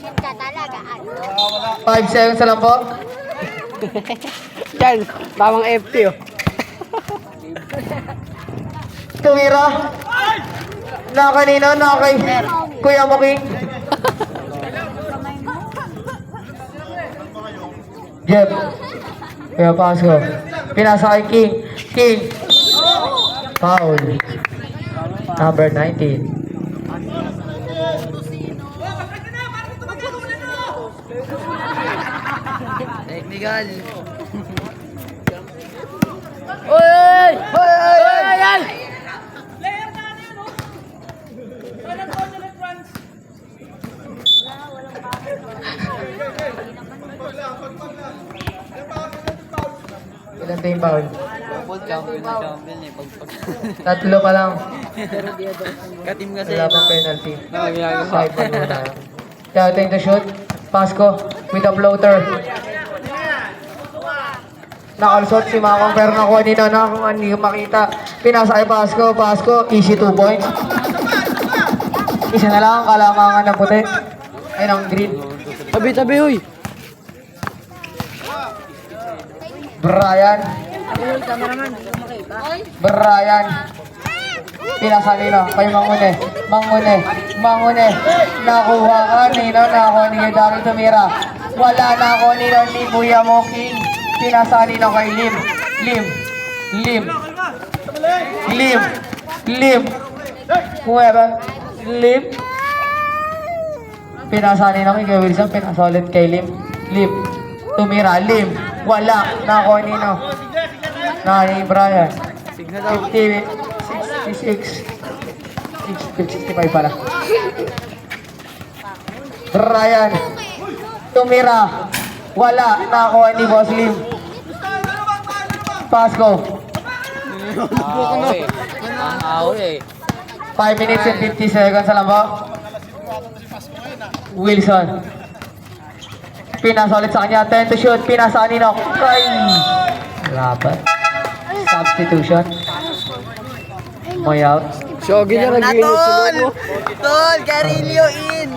Shit ka talaga. 5 seconds na lang po. Charles, tamang FT oh. Tumira. Na kanina. Na kay Kuya mo King. Jeff. Kuya Pasco. Pinasa kay King. King. Foul. Number 19. Technical. Oy! Ilan team foul? Champion eh. Tatlo pa lang. Katim kasi. Wala pang penalty. Ginagawa. Side ball muna tayo. Counting the shoot. Pasco with a floater. Nakalusot si Makong pero nakuha ni Nana kung hindi ko makita. Pinasa kay Pasco. Pasco, easy 2 points. Isa na lang ang kalamangan ng puti. Ay, ng green. Tabi, uy! Brian. Brian. Pinasa nila kay Mangune. Nakuha ka nino. Nakuha ni Dari Tumira. Wala nakuha nino ni Kuya Moking. Pinasa nila kay Lim. Whoever. Lim. Pinasa nila kay Wilson. Pinasa ulit kay Lim. Tumira. Lim. Wala. Nakuha nino. Nani Brian. 50, 66. 65 pala. Brian. Tumira. Wala. Nakuha ni Boss Lim. Pasco. Awe. 5 minutes and 50 seconds na lang po. Wilson. Pinasa ulit sa kanya. 10 to shoot. Pinasa ni Nok. Ay! Laban. Substitution. Moy out. Shogi na nag-iinit sa loob mo. Tol! Carillo in!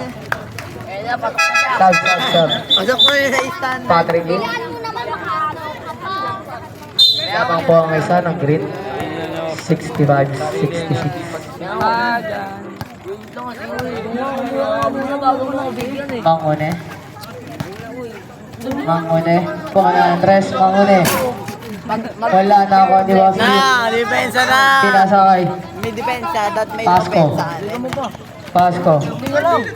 Sub. Pasok ko na sa stand. Patrick Lee. Yabang po ang isa ng green. 65, 66. Ah, dyan. lang kasi. Kumuha ka muna bago mo nakabigyan eh. Mangune. Mangune. Pumana Andres, Mangune. Wala na ako, di ba? Depensa na! Pinasakay. May depensa, that may Pasko. depensa. Pasko.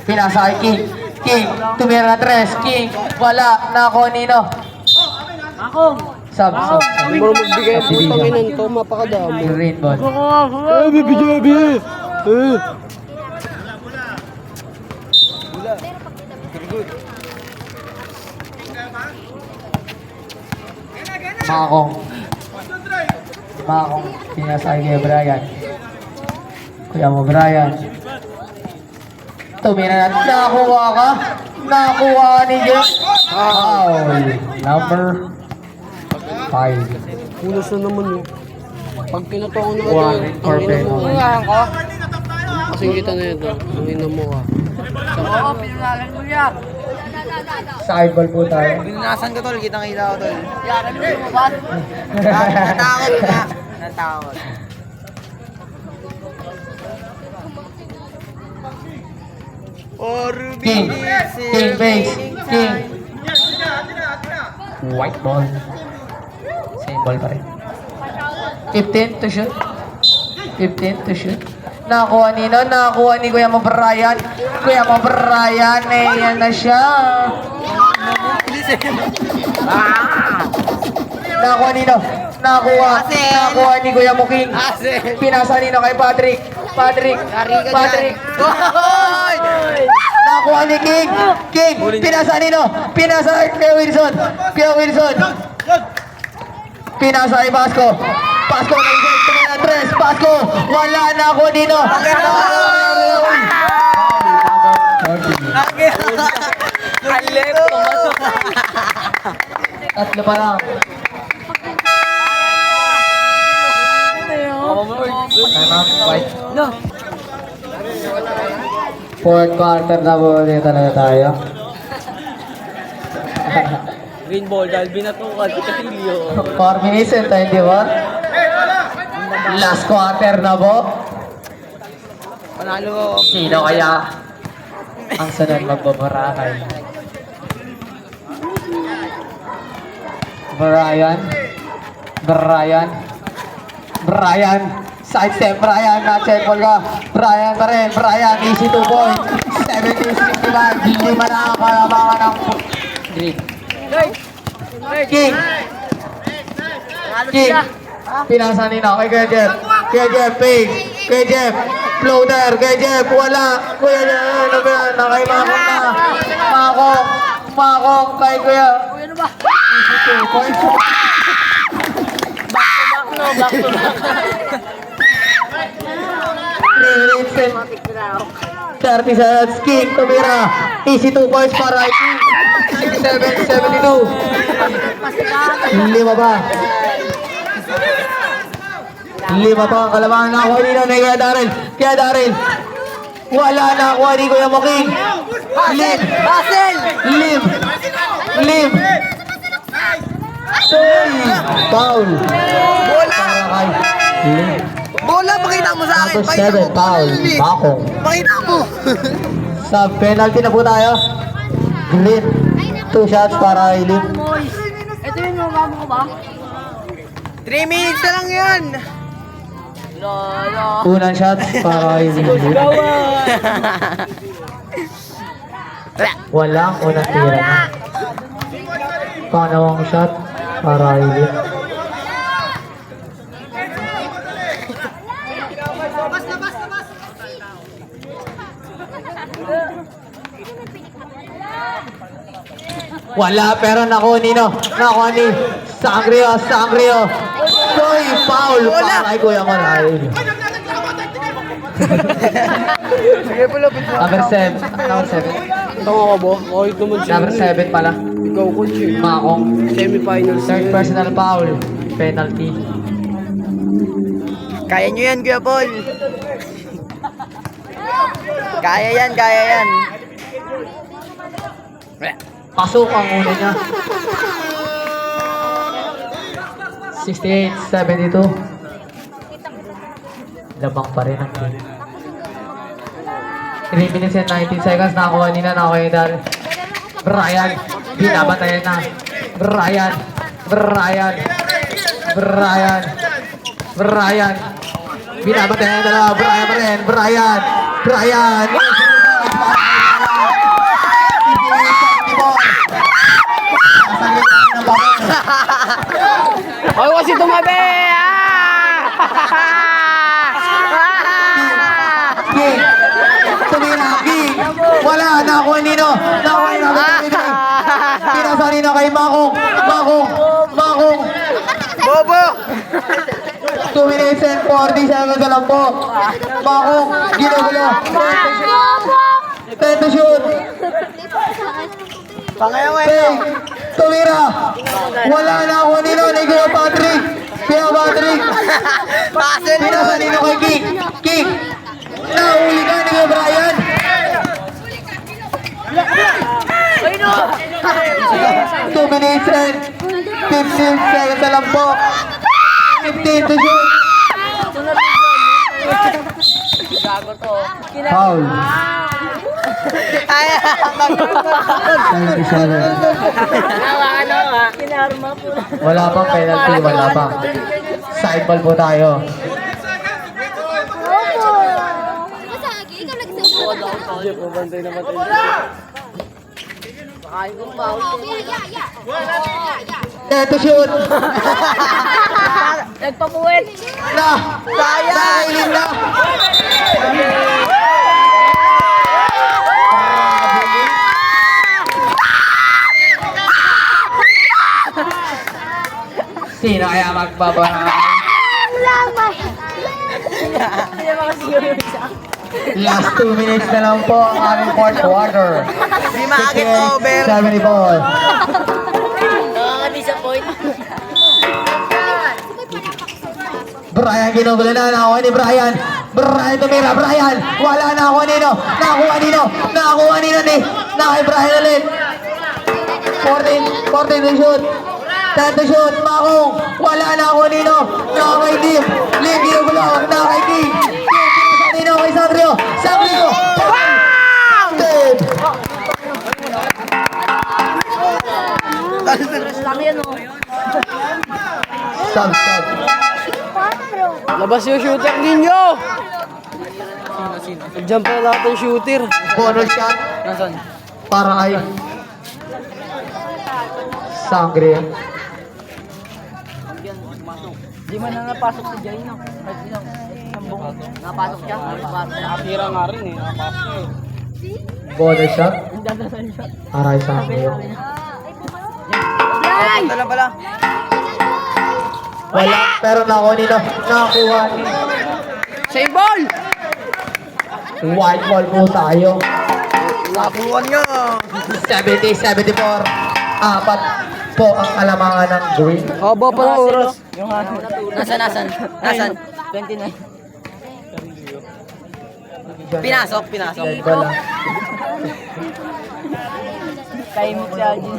Pinasakay, King. King. Tumira na Andres. King. Wala na ako, Nino. Ako! Sub. Bro, magbigay ang Subdivision. putang inan to, mapakadami. Green ball. Makakong. Makakong. Pinasakay kay Brian. Kuya mo, Brian. Tumira na. Nakakuha ka. Nakakuha ka ni Jeff. Foul. Number 5. Ulos na naman yun. Pag kinatawan na One for ang ina mo. penalty. Kasi kita na ito. Ang ina mo ah. Oo, pinulagan mo niya. Side ball po tayo. Pinunasan ko tol, kitang-kita ko tol. Yakan mo lumabas. Natakot ka. Natakot. King. King base. King. White ball. Same ball pa rin. 15 to shoot. 15 to shoot. Nakakuha ni no, nakakuha ni Kuya mo Brian. Kuya mo Brian, eh, yan na siya. Nakakuha ni no, nakakuha ni Kuya mo King. Pinasa ni no kay Patrick. Patrick. Nakakuha ni King. King, pinasa ni no. Pinasa kay Wilson. Kuya Wilson. Pinasa kay Pasko. Pasko na yung tumina tres. Pasko. Wala na ako dito. Alep, pumasok. Tatlo pa lang. Time out. Fight. Fourth quarter na po ulit talaga tayo. Green ball dahil binatukan si Casilio. 4 minutes and 21. Last quarter na po. Panalo. Sino kaya ang sunod magbabarakay? Brian. Side step, Brian. Na-check ball ka. Brian pa rin. Brian, easy 2 point. 17-65. Hindi man ang kalabangan ng green. King. Pinasa ni na kay Kuya Jeff. Kuya Jeff, fake. Kuya Jeff, floater. Kuya Jeff, wala. Kuya Jeff, ano ba yan? Nakay Makong na. Makong kay Kuya. Easy 2 points. Back to back. 3 minutes and 30 seconds. King, tumira. Easy 2 points para King. 67-72. Lima pa ang kalabangan na kuha nila na Kaya Daryl. Wala na kuha ni Kuya mo King. Lim. Foul. Bola! Para kay Lim. Bola, pakita mo sa akin. Number 7, foul. Makong. Pakita mo. Sa penalty na po tayo. Green. 2 shots para kay Lim. Ito yung nababa ko ba? 3 minutes na lang yan. Lolo. Unang shots para kay Lim. Walang unang tira na. Pangalawang shot para kay Lim. Wala, pero nakuha ni Sangrio. Soy, foul para kay Kuya Maray. Sige pala, Number 7. tama ka ba? Kahit naman siya. Number 7 pala. Ikaw coach eh. Makong. Semi-finals. Third personal foul. Penalty. Kaya nyo yan, Kuya Paul. Kaya yan. Pasok ang una niya. 68-72. Labang pa rin ang team. 3 minutes and 19 seconds. Nakakuha nila, nakakuha ni Daryl. Brian, binabatayan na. Brian. Binabatayan na dalawa. Brian pa rin. Brian. Ay, kasi tumabi! King! Tumira, King! Wala! Nakakuha nino! Nakakuha nino! Pinasa nino kay Makong! Bobo! 2 minutes and 40 seconds na lang po. Makong! Ginugulo! Time to shoot! Ping! Tumira! Wala na ako nino! Nigulo Patrick! Patrick! Pinasa nino kay King! King! Nahuli ka ni Brian! 2 minutes and 15 seconds na lang po. 15 to shoot. Gago to. Foul. Ay, 97. kinarma po. Wala pang penalty, wala pang. Side ball po tayo. Masagi, ikaw nagsasabi. Bantay na matay. Ay, kung ba? To shoot. Nagpapuwit. Na! Nakailin na! Sino kaya magbabarangay? Last 2 minutes na lang po ang aming fourth quarter. Di makakit over. 70 ball. Nakaka-disappoint. Brian ginugulo na. Nakakuha ni Brian. Brian tumira. Brian. Wala na ako nino. Nakakuha nino. Nakay Brian ulit. 14 to shoot. 10 to shoot. Makong. Wala na ako nino. Nakakay Lim. Lim ginugulo. Nakakay King. Nino kay Sandrio. Dead. Sub. Labas yung shooter ninyo! Diyan pa lahat ng shooter. Bonus shot. Nasaan? Para kay Sangre. Di man na napasok si Jay, no? Napasok siya? Nakatira nga rin eh. Napasok eh. Bonus shot. Para kay Sangre. Tala pala. Wala. Pero nakakuha ni Save ball! white ball po tayo. Nakuha niya. 70-74. Apat po ang kalamangan ng green. Haba pa ng oras. Nasaan? 29. Pinasok. Dead ball lang. Time si Algin.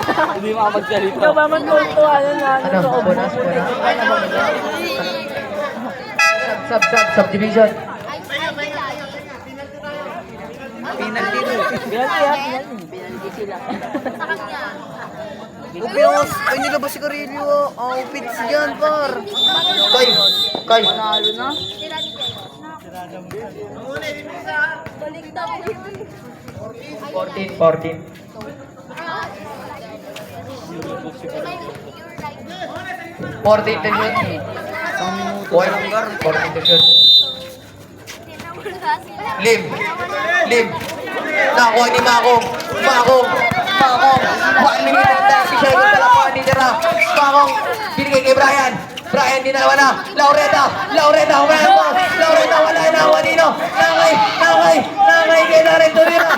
Hindi makapagsalita. Ikaw ba magkultuhan na? Ano? Bonus. Subdivision. Penalty sila. Upios! Ay, nilabas si Carillo. Outfits dyan, par. Kay. Panalo na. 14. 14 to shoot. Boy, 14 to shoot. Lim. Nakuha ni Makong. 1 minute and 30 seconds na lang po ang nitira. Makong, binigay kay Brian. Brian, dinawa na. Laureta, umayabot. Laureta, wala na. Juanino. Nangay kay Darren Torino.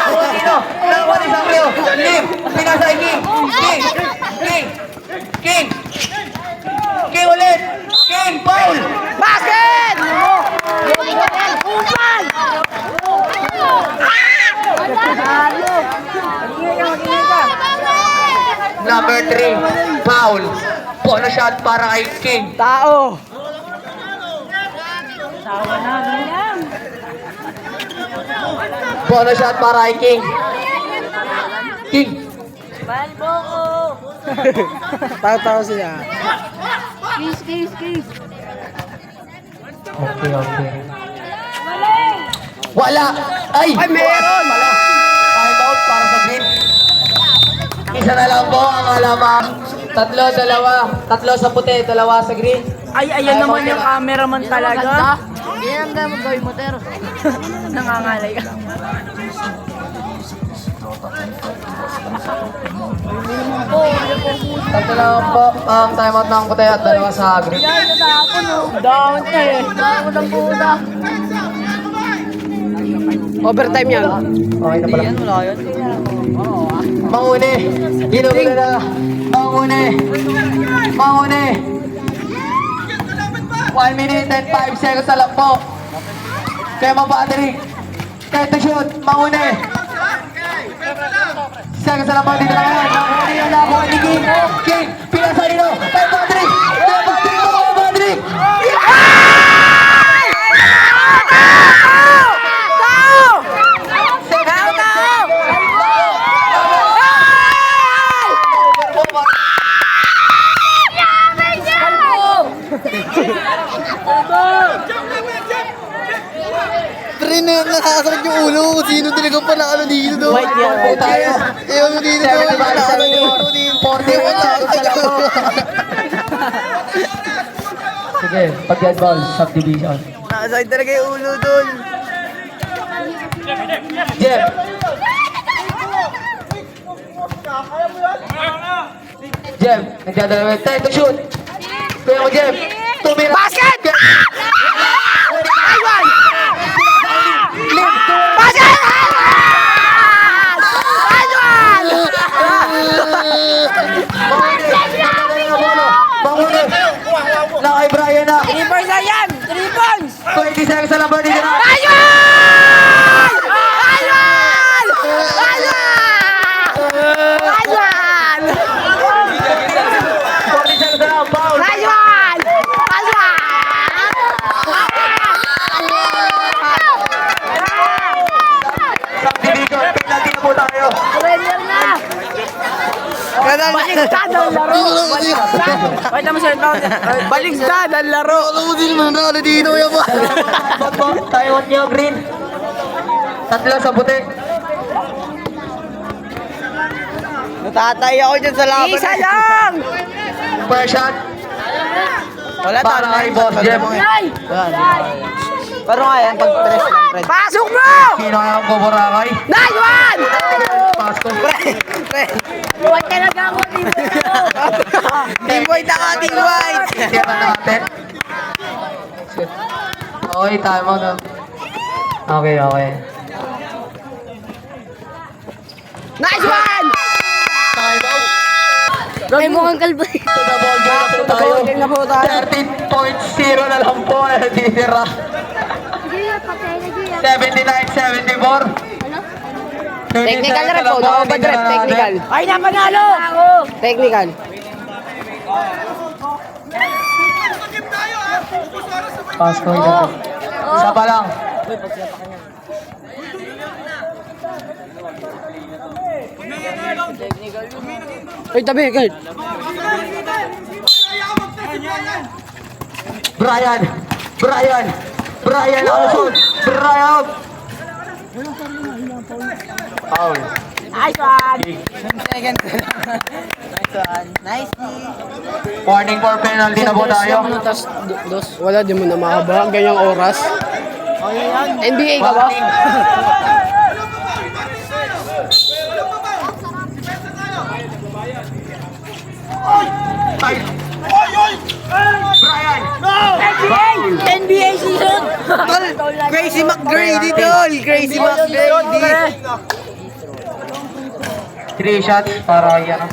Juanino. Nakuha ni Sangrio. Lim. Pinasay King ulit. King, foul. Basket! Number 3, foul. Bonus shot para kay King. Tao! Bonus shot para kay King. King. Tawa-tawa siya. Okay, okay. Wala! Ay! meron! Wala! Time out para sa green. Isa na lang po ang alamang. Tatlo sa puti, dalawa sa green. Ay, ayan naman yung cameraman talaga. Yan ang mo gawin mo, Tero. Nangangalay ka. Tatlo lang po ang time out ng puti at dalawa sa green. Down ka eh. Overtime yan. Okay na pala. Yan, wala yun. Mangune! Ginugulo na! Mangune! Mangune! 1 minute and 5 seconds na lang po. Kema Patrick. Kaya to shoot. Mangune! Seconds na lang po. Dito na ngayon. Mangune yung nakuha ni King. King! Pinasa nito. Kaya Patrick! Kaya Patrick! Kaya Patrick! Pre, nakakasakit yung ulo ko. Sino talaga pala ano dito daw? White yan. Po tayo. Eh, ano dito daw? Ano dito? 41 seconds na lang po. Sige, pag-dead ball, subdivision. Nakasakit talaga yung ulo doon. Jeff. Jeff, nagdadalawa. Time to shoot. Kuya mo, Jeff. Tumira. Basket! Aywan! Basket! Aywan! Mahuli! Na kay Brian na. 3 points na yan! 3 points! 20 seconds na lang ba dito na? Aywan! Aywan! Aywan! 40 seconds na lang. Foul! Aywan! Aywan! Subdivision. Penalty na po tayo. Surrender na! Baligtad ang laro! Wait naman sir, baligtad ang laro! Ano mo din naman nakala dito? Yan ba? Taiwan niyo, green. Tatlo sa puti. Natatay ako dyan sa laban. Isa lang! First shot. Wala Para kay Boss Jeff. Pero nga yan, pag tres lang, Fred. Pasok mo! Sino kaya ang buburakay? Nice one! Pasok. Buwan talaga ako dito! Team White ako, Team White! Kaya na natin. Okay, time out. Okay, okay. Nice one! Time out. Ay, mukhang kalbo. To the ball game na po tayo. 13.0 na lang po. Natitira. 79-74. Technical rep po, no? Bad rep, technical. Ay, napanalo! Technical. Pass ko ito. Isa pa lang. Ay, tabi, guard. Brian! Brian! Brian Alson! Brian! Foul. Nice one! Second. Nice one. Nice. Warning for penalty na po tayo. Wala, di mo na mahaba. Ganyang oras. NBA ka ba? Warning. Ay! Brian! NBA season! Crazy McGrady, tol! Crazy McGrady! 3 shots para yan.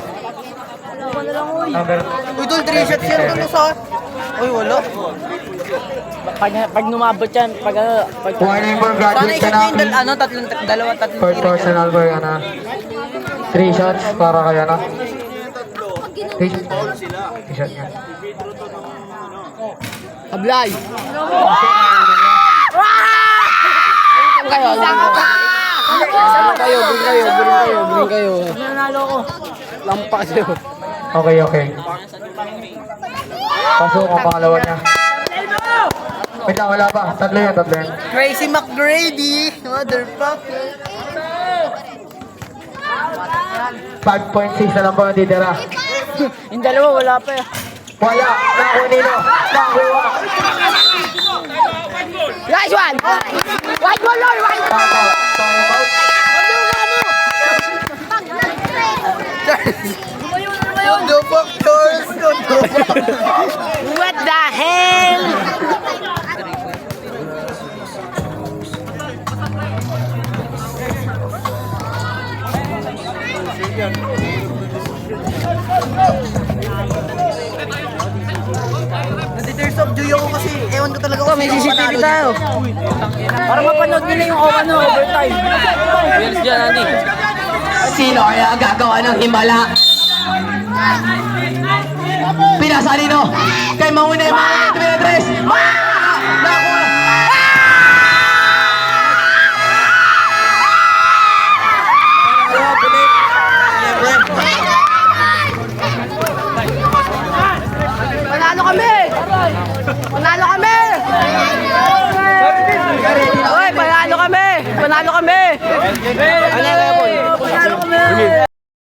Number Uy, tol, 3 shots yan, tol, sa... Uy, wala. Pag numabot yan, pag warning for Sana graduate isa ka na. yung tatlong Third tiro. personal for yan na. 3 shots para kaya na. 3 shots. 3 shots yan. Ablay! Kayo, Green kayo. Nanalo ko. Lampa kayo. Okay, okay. Pasok ang pangalawa niya. Wait lang, wala pa. Tatlo yan. Tracy McGrady. Motherfucker. 5.6 na lang po natitira. Yung dalawa, wala pa eh. Wala. Nakunino. Nakuha. Nice one! White ball, Lord! White ball! Time out. The fuck, Charles? What the hell? Nadi-tears of joy ako kasi ewan ko talaga kung may CCTV tayo. Para mapanood nila yung overtime. Yes, dyan, Andy. Sino kaya gagawa ng himala? Pinasa nino kay mauna yung mga Tibinatres. Nakuha! Panalo kami! Panalo kami! Oy, panalo kami! Panalo kami! Ano